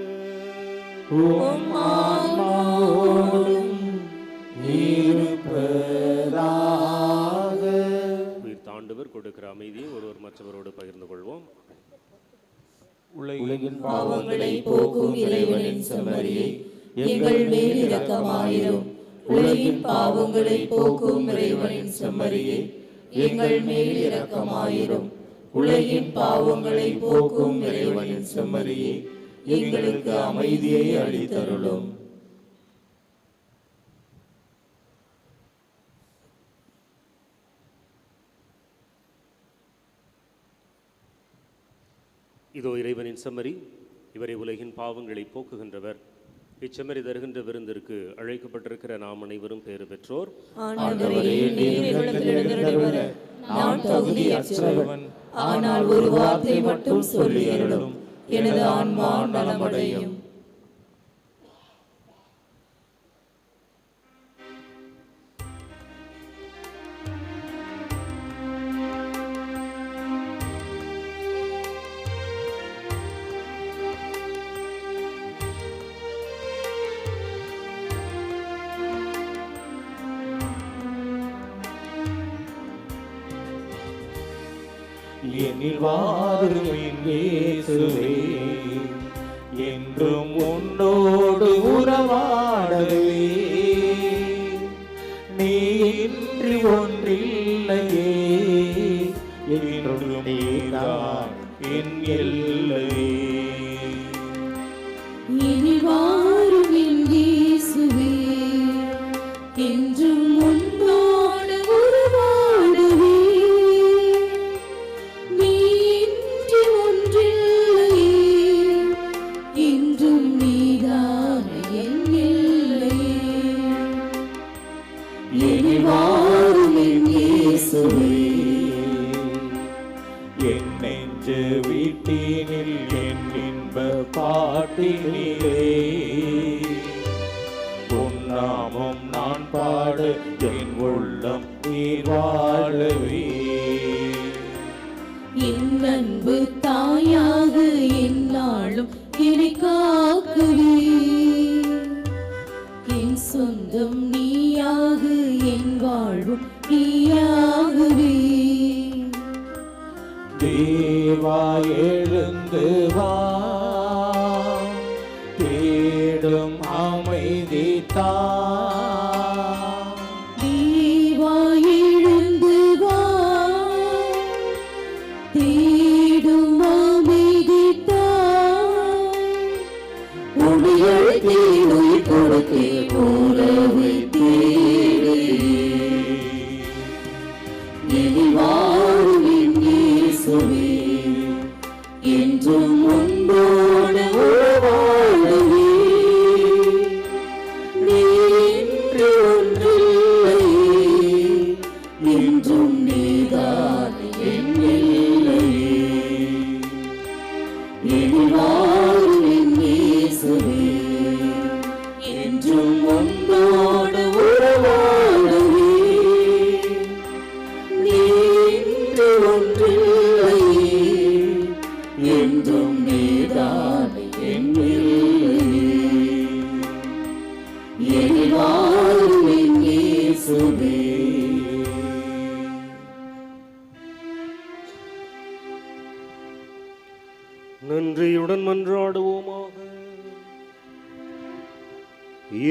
ஆண்டவர் கொடுக்கிற அமைதியை ஒருவர் மற்றவரோடு பகிர்ந்து கொள்வோம். உலகின் பாவங்களை போக்கும் இறைவனின் செம்மறியே, எங்கள் மேல் இரக்கமாயிரும். உலகின் பாவங்களை போக்கும் இறைவனின் செம்மறியே, எங்கள் மேல் இரக்கமாயிரும். உலகின் பாவங்களை போக்கும் இறைவனின் செம்மறியே, எங்களுக்கு அமைதியை அளித்தருளும். இதோ இறைவனின் செம்மறி, இவரை உலகின் பாவங்களை போக்குகின்றவர். இச்செம்மறி தருகின்ற விருந்திற்கு அழைக்கப்பட்டிருக்கிற நாம் அனைவரும் பேறு பெற்றோர். ஆண்டவரே, நீர் என்னிடத்தில் எழுந்தருளி வர நான் தகுதியற்றவன். ஆனால் ஒரு வார்த்தை மட்டும் சொல்லி அருளும், எனது ஆன்மா நலமடையும். என்னில் வாரும் என் இயேசுவே, என்றும் உன்னோடு உறவாடவே. நீ இன்றி ஒன்றில்லையே, என்றும் நீதான் என் எல்லையே. என்னில் வாரும் என் இயேசுவே, என்றும் உன்னோடு உறவாடவே. நீ இன்றி ஒன்றில்லையே, என்றும் நீதான் என் எல்லையே. என்னில் வாரும் என் இயேசுவே, என் நெஞ்சு வீட்டினில் என் இன்ப பாட்டினிலே உன் நாமம் நான் பாட என் உள்ளம் நீர் வாழவே. என் அன்பு தாயாக என்னாலும் என்னை காக்கவே. என் சொந்தம் நீயாக, என் வாழ்வும் நீயாகவே. தேவா எழுந்து வா, தேடும் அமைதி தா. தேவா எழுந்து வா, தேடும் அமைதி தா. உடையழுத்தி உயிர் கொடுத்து உறவை தேடு. என்னில் வாரும் என் இயேசுவே, என்றும் உன்னோடு உறவாடவே. நீ இன்றி ஒன்றில்லையே, என்றும் நீதான் என் எல்லையே. என்னில் வாரும் என் இயேசுவே, என்றும் உன்னோடு உறவாடவே. நீ இன்றி ஒன்றில்லையே, என்றும் நீதான் என் எல்லையே. என்னில் வாரும் என் இயேசுவே. நன்றியுடன் மன்றாடுவோமாக.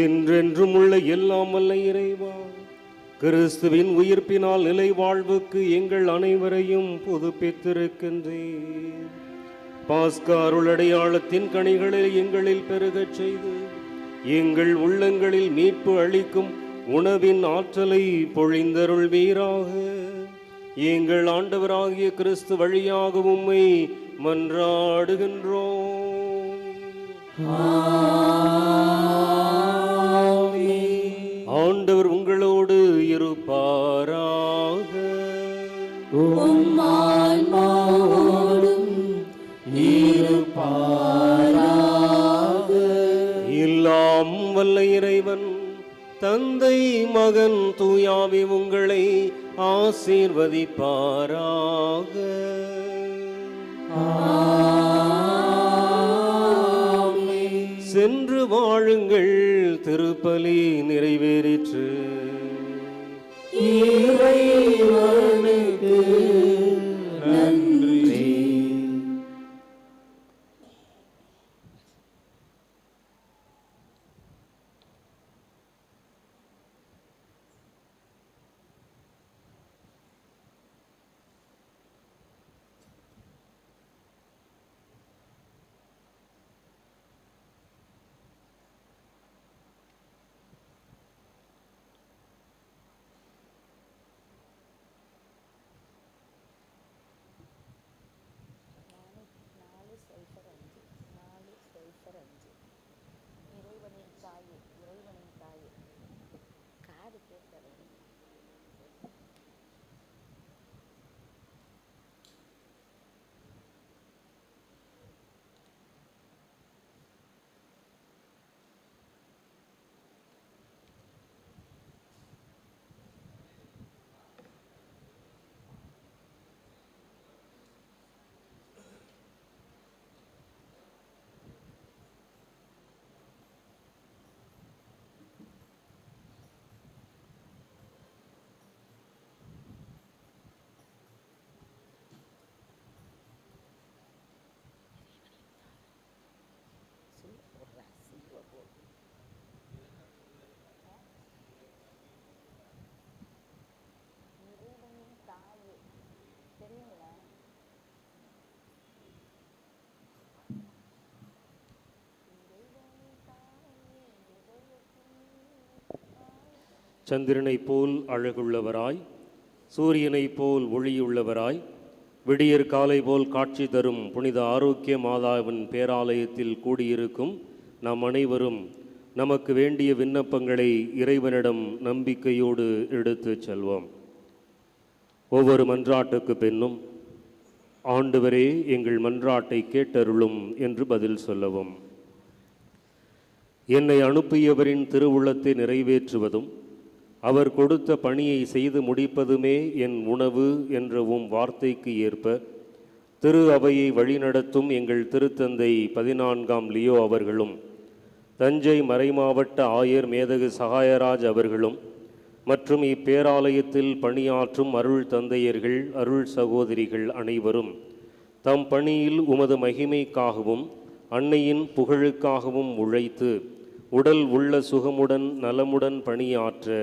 என்றென்றும் உள்ள எல்லாம் வல்ல இறைவா, கிறிஸ்துவின் உயிர்ப்பினால் நிலை வாழ்வுக்கு எங்கள் அனைவரையும் புதுப்பித்திருக்கின்றேன். பாஸ்கா அருள் அடையாளத்தின் கனிகளை எங்களில் பெருகச் செய்து எங்கள் உள்ளங்களில் மீட்பு அளிக்கும் உணவின் ஆற்றலை பொழிந்தருள்வீராக. எங்கள் ஆண்டவராகிய கிறிஸ்து வழியாக உம்மை மன்றாடுகின்றோம். ஆண்டவர் உங்களோடு இருப்பாராக. உம் ஆன்மாவோடும் இருப்பாராக. எல்லாம் வல்ல இறைவன் தந்தை மகன் தூயாவி உங்களை ஆசீர்வதிப்பாராக. சென்று வாழுங்கள், திருப்பலி நிறைவேறிற்று. இறைவனுக்கு நன்றி. சந்திரனைப் போல் அழகுள்ளவராய், சூரியனைப் போல் ஒளியுள்ளவராய், விடியற் காலை போல் காட்சி தரும் புனித ஆரோக்கிய மாதாவின் பேராலயத்தில் கூடியிருக்கும் நாம் அனைவரும் நமக்கு வேண்டிய விண்ணப்பங்களை இறைவனிடம் நம்பிக்கையோடு எடுத்துச் செல்வோம். ஒவ்வொரு மன்றாட்டுக்கு பின்னும் ஆண்டவரே எங்கள் மன்றாட்டை கேட்டருளும் என்று பதில் சொல்லவும். என்னை அனுப்பியவரின் திருவுள்ளத்தை நிறைவேற்றுவதும் அவர் கொடுத்த பணியை செய்து முடிப்பதுமே என் உணவு என்ற வார்த்தைக்கு ஏற்ப திரு அவையை வழிநடத்தும் எங்கள் திருத்தந்தை 14ஆம் லியோ அவர்களும், தஞ்சை மறைமாவட்ட ஆயர் மேதகு சகாயராஜ் அவர்களும் மற்றும் இப்பேராலயத்தில் பணியாற்றும் அருள் தந்தையர்கள், அருள் சகோதரிகள் அனைவரும் தம் பணியில் உமது மகிமைக்காகவும் அன்னையின் புகழுக்காகவும் உழைத்து உடல் உள்ள சுகமுடன் நலமுடன் பணியாற்ற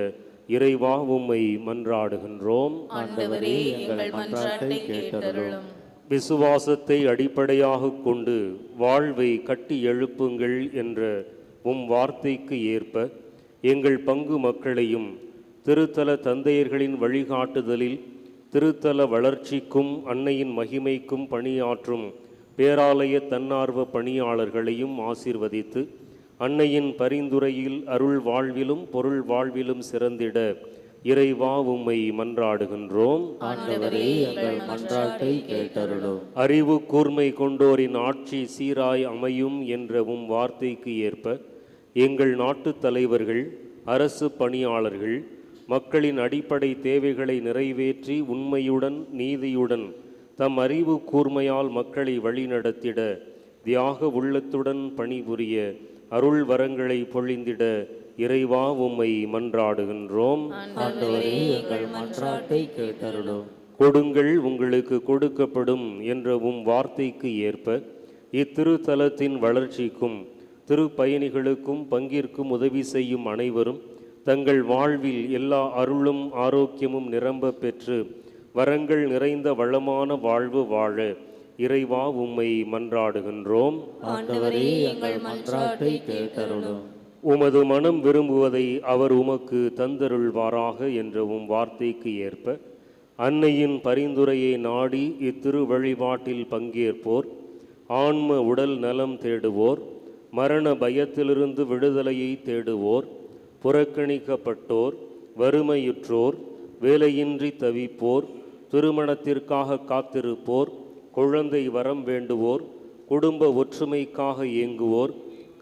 இறைவா உம்மை மன்றாடுகின்றோம். ஆண்டவரே, எங்கள் மன்றாட்டை கேட்டருளும். விசுவாசத்தை அடிப்படையாக கொண்டு வாழ்வை கட்டி எழுப்புங்கள் என்ற வார்த்தைக்கு ஏற்ப எங்கள் பங்கு மக்களையும் திருத்தல தந்தையர்களின் வழிகாட்டுதலில் திருத்தல வளர்ச்சிக்கும் அன்னையின் மகிமைக்கும் பணியாற்றும் பேராலய தன்னார்வ பணியாளர்களையும் ஆசீர்வதித்து அன்னையின் பரிந்துரையில் அருள் வாழ்விலும் பொருள் வாழ்விலும் சிறந்திட இறைவா உம்மை மன்றாடுகின்றோம். ஆண்டவரே, எங்கள் மன்றாட்டை கேட்டருளும். அறிவு கூர்மை கொண்டோரின் ஆட்சி சீராய் அமையும் என்ற வார்த்தைக்கு ஏற்ப எங்கள் நாட்டு தலைவர்கள், அரசு பணியாளர்கள் மக்களின் அடிப்படை தேவைகளை நிறைவேற்றி உண்மையுடன் நீதியுடன் தம் அறிவு கூர்மையால் மக்களை வழிநடத்திட தியாக உள்ளத்துடன் பணிபுரிய அருள் வரங்களை பொழிந்திட இறைவா உம்மை மன்றாடுகின்றோம். ஆண்டவரே, எங்கள் மன்றாட்டை கேட்டருளும். கொடுங்கள் உங்களுக்கு கொடுக்கப்படும் என்ற வார்த்தைக்கு ஏற்ப இத்திருத்தலத்தின் வளர்ச்சிக்கும் திருப்பயணிகளுக்கும் பங்கிற்கும் உதவி செய்யும் அனைவரும் தங்கள் வாழ்வில் எல்லா அருளும் ஆரோக்கியமும் நிரம்ப பெற்று வரங்கள் நிறைந்த வளமான வாழ்வு வாழ இறைவா உம்மை மன்றாடுகின்றோம். ஆண்டவரே, எங்கள் மன்றாட்டை கேட்டருளும். உமது மனம் விரும்புவதை அவர் உமக்கு தந்தருள்வாராக என்ற வார்த்தைக்கு ஏற்ப அன்னையின் பரிந்துரையை நாடி இத்திரு வழிபாட்டில் பங்கேற்போர், ஆன்ம உடல் நலம் தேடுவோர், மரண பயத்திலிருந்து விடுதலையை தேடுவோர், புறக்கணிக்கப்பட்டோர், வறுமையுற்றோர், வேலையின்றி தவிப்போர், திருமணத்திற்காக காத்திருப்போர், குழந்தை வரம் வேண்டுவோர், குடும்ப ஒற்றுமைக்காக ஏங்குவோர்,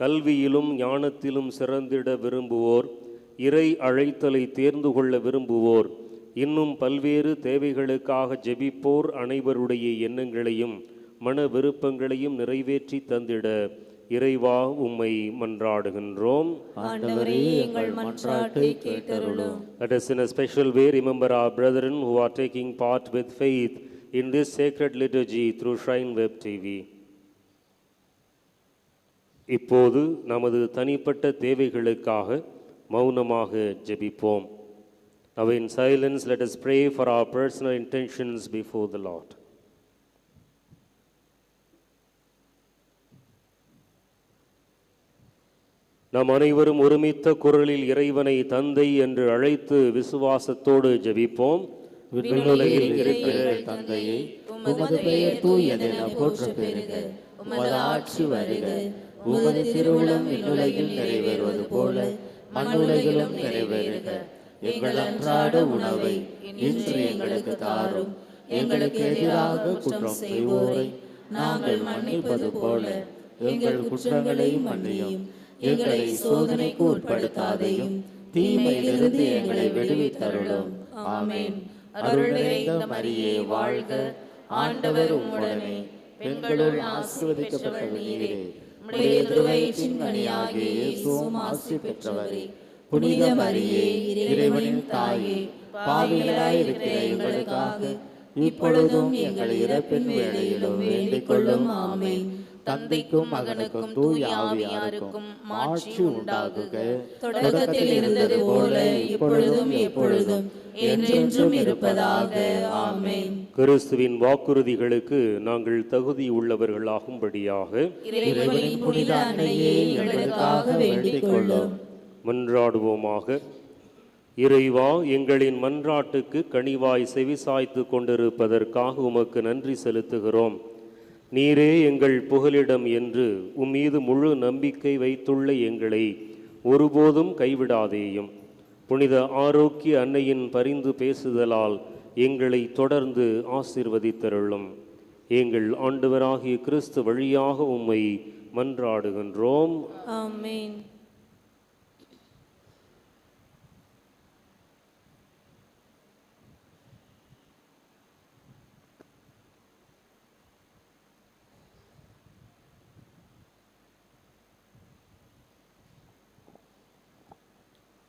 கல்வியிலும் ஞானத்திலும் சிறந்திட விரும்புவோர், இறை அழைத்தலை தேர்ந்து கொள்ள விரும்புவோர், இன்னும் பல்வேறு தேவைகளுக்காக ஜெபிப்போர் அனைவருடைய எண்ணங்களையும் மன விருப்பங்களையும் நிறைவேற்றி தந்திட இறைவா உம்மை மன்றாடுகின்றோம். ஆண்டவரே, எங்கள் மன்றாட்டை கேட்டருளும். Let us in a special way remember our brethren who are taking part with faith in this sacred liturgy through Shrine Web TV. இப்போது நமது தனிப்பட்ட தேவைகளுக்காக மௌனமாக ஜெபிப்போம். Now in silence let us pray for our personal intentions before the Lord. நாம் அனைவரும் ஒருமித்த குரலில் இறைவனை தந்தை என்று அழைத்து விசுவாசத்தோடு ஜெபிப்போம். விண்ணுலகில் இருக்கிற தந்தையே, உமது பெயர் தூயதென போற்ற பெறுக. உமது ஆட்சி வருக. உமது திருவுளம் விண்ணுலகில் நிறைவேறுவது போல மண்ணுலகிலும் நிறைவேறுக. எங்கள் அன்றாட உணவை இன்று எங்களுக்கு தாரும். எங்களுக்கு எதிராக குற்றம் செய்வோரை நாங்கள் மன்னிப்பது போல எங்கள் குற்றங்களை மன்னியும். எங்களை சோதனைக்கு உட்படுத்தாதையும் தீமையிலிருந்து எங்களை விடுவித்தருளும். ஆமென். அருள் நிறைந்த மரியே வாழ்க. ஆண்டவர் உம்முடனே, பெண்களுள் ஆசீர்வதிக்கப்பட்டவர் நீரே. உம்முடைய திருவயிற்றின் கனியாகிய இயேசுவும் ஆசி பெற்றவரே. புனித மரியே, இறைவனின் தாயே, பாவிகளாயிருக்கிற எங்களுக்காக இப்பொழுதும் எங்கள் இறப்பின் வேளையிலும் வேண்டிக் கொள்ளும். ஆமென். தந்தைக்கும் மகனுக்கும் தூய ஆவியாருக்கும் மாட்சி உண்டாகுக. தொடக்கத்தில் இருந்தது போல இப்பொழுதும் எப்பொழுதும் என்றென்றும் இருப்பதாக. ஆமென். கிறிஸ்துவின் வாக்குறுதிகளுக்கு நாங்கள் தகுதி உள்ளவர்களாகும்படியாக இறைவனின் புனித அன்னையே எங்களுக்காக வேண்டிக் கொள்ளும். மன்றாடுவோமாக. இறைவா, எங்களின் மன்றாட்டுக்கு கனிவாய் செவிசாய்த்து கொண்டிருப்பதற்காக உமக்கு நன்றி செலுத்துகிறோம். நீரே எங்கள் புகலிடம் என்று உம்மீது முழு நம்பிக்கை வைத்துள்ள எங்களை ஒருபோதும் கைவிடாதேயும். புனித ஆரோக்கிய அன்னையின் பரிந்து பேசுதலால் எங்களை தொடர்ந்து ஆசீர்வதித்தருளும். எங்கள் ஆண்டவராகிய கிறிஸ்து வழியாக உம்மை மன்றாடுகின்றோம். ஆமென்.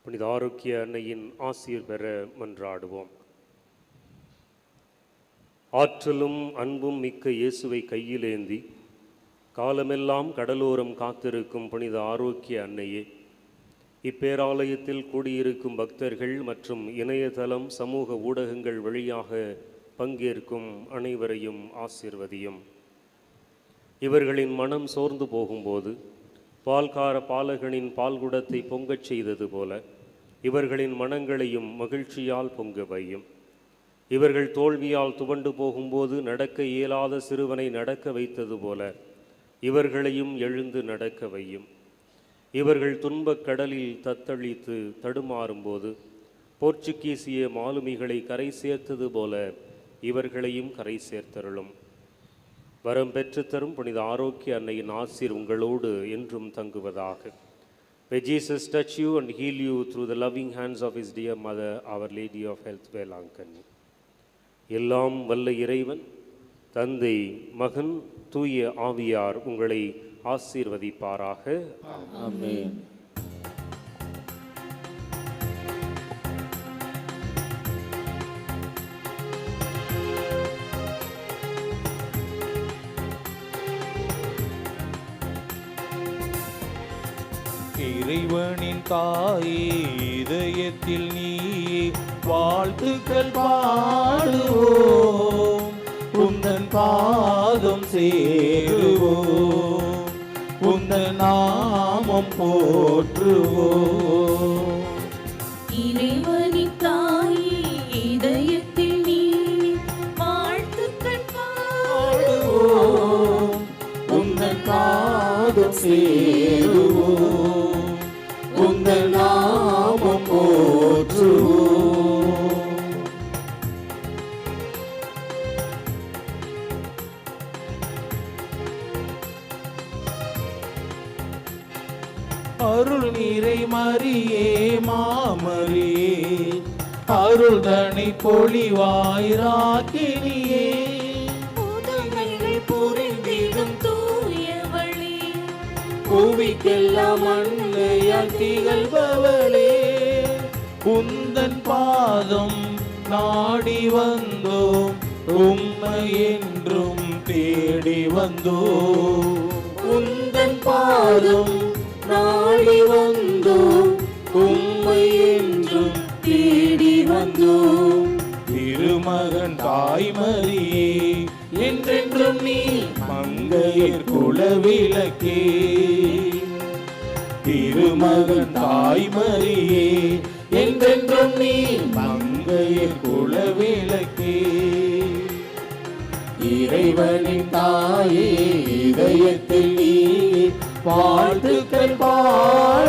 புனித ஆரோக்கிய அன்னையின் ஆசீர் பெற மன்றாடுவோம். ஆற்றலும் அன்பும் மிக்க இயேசுவை கையிலேந்தி காலமெல்லாம் கடலோரம் காத்திருக்கும் புனித ஆரோக்கிய அன்னையே, இப்பேராலயத்தில் கூடியிருக்கும் பக்தர்கள் மற்றும் இணையதளம் சமூக ஊடகங்கள் வழியாக பங்கேற்கும் அனைவரையும் ஆசீர்வதியும். இவர்களின் மனம் சோர்ந்து போகும்போது பால்கார பாலகனின் பால்குடத்தை பொங்கச் செய்தது போல இவர்களின் மனங்களையும் மகிழ்ச்சியால் பொங்க வையும். இவர்கள் தோல்வியால் துவண்டு போகும்போது நடக்க இயலாத சிறுவனை நடக்க வைத்தது போல இவர்களையும் எழுந்து நடக்க வையும். இவர்கள் துன்பக் கடலில் தத்தளித்து தடுமாறும்போது போர்ச்சுகீசிய மாலுமிகளை கரை சேர்த்தது போல இவர்களையும் கரை சேர்த்தருளும். வரம் பெற்றுத்தரும் புனித ஆரோக்கிய அன்னையின் ஆசீர் உங்களோடு என்றும் தங்குவதாக. May Jesus touch you and heal you through the loving hands of his dear mother, Our Lady of Health, Velankanni. எல்லாம் வல்ல இறைவன், தந்தை, மகன், தூய ஆவியார் உங்களை ஆசீர்வதிப்பாராக. ஆமென். இறைவனின் தாயே, இதயத்தில் நீ வாழ்த்துக்கள் பாடுவோம், உந்தன் பாதம் சேருவோம், உந்தன் நாமம் போற்றுவோம். இறைவனின் தாயே, இதயத்தில் நீ வாழ்த்துக்கள் பாடுவோம், உந்தன் பாதம் சேருவோம், உந்தன் நாமம் போற்றுவோம். அருள் நிறை மரியே, மாமரியே, அருள் தனி பொழிவாயிராக்கினியே, புதுமைகள் புரிந்திடும் தூயவளே, புவிக்கெல்லாம் அன்னையாய் திகழ்பவளே, உந்தன் பாதம் நாடி வந்தோம், உம்மை என்றும் தேடி வந்தோம், உந்தன் பாதம் நாடி வந்தோம், உம்மை என்றும் தேடி வந்தோம். திருமகன் தாய்மரியே, என்றென்றும் நீ மங்கையர் குலவிளக்கே, திருமகன் தாய்மரியே, என்றென்றும் நீ மங்கையர் குலவிளக்கே. இறைவனின் தாயே, இதயத்தில் நீ வாழ்த்துக்கள் பாடு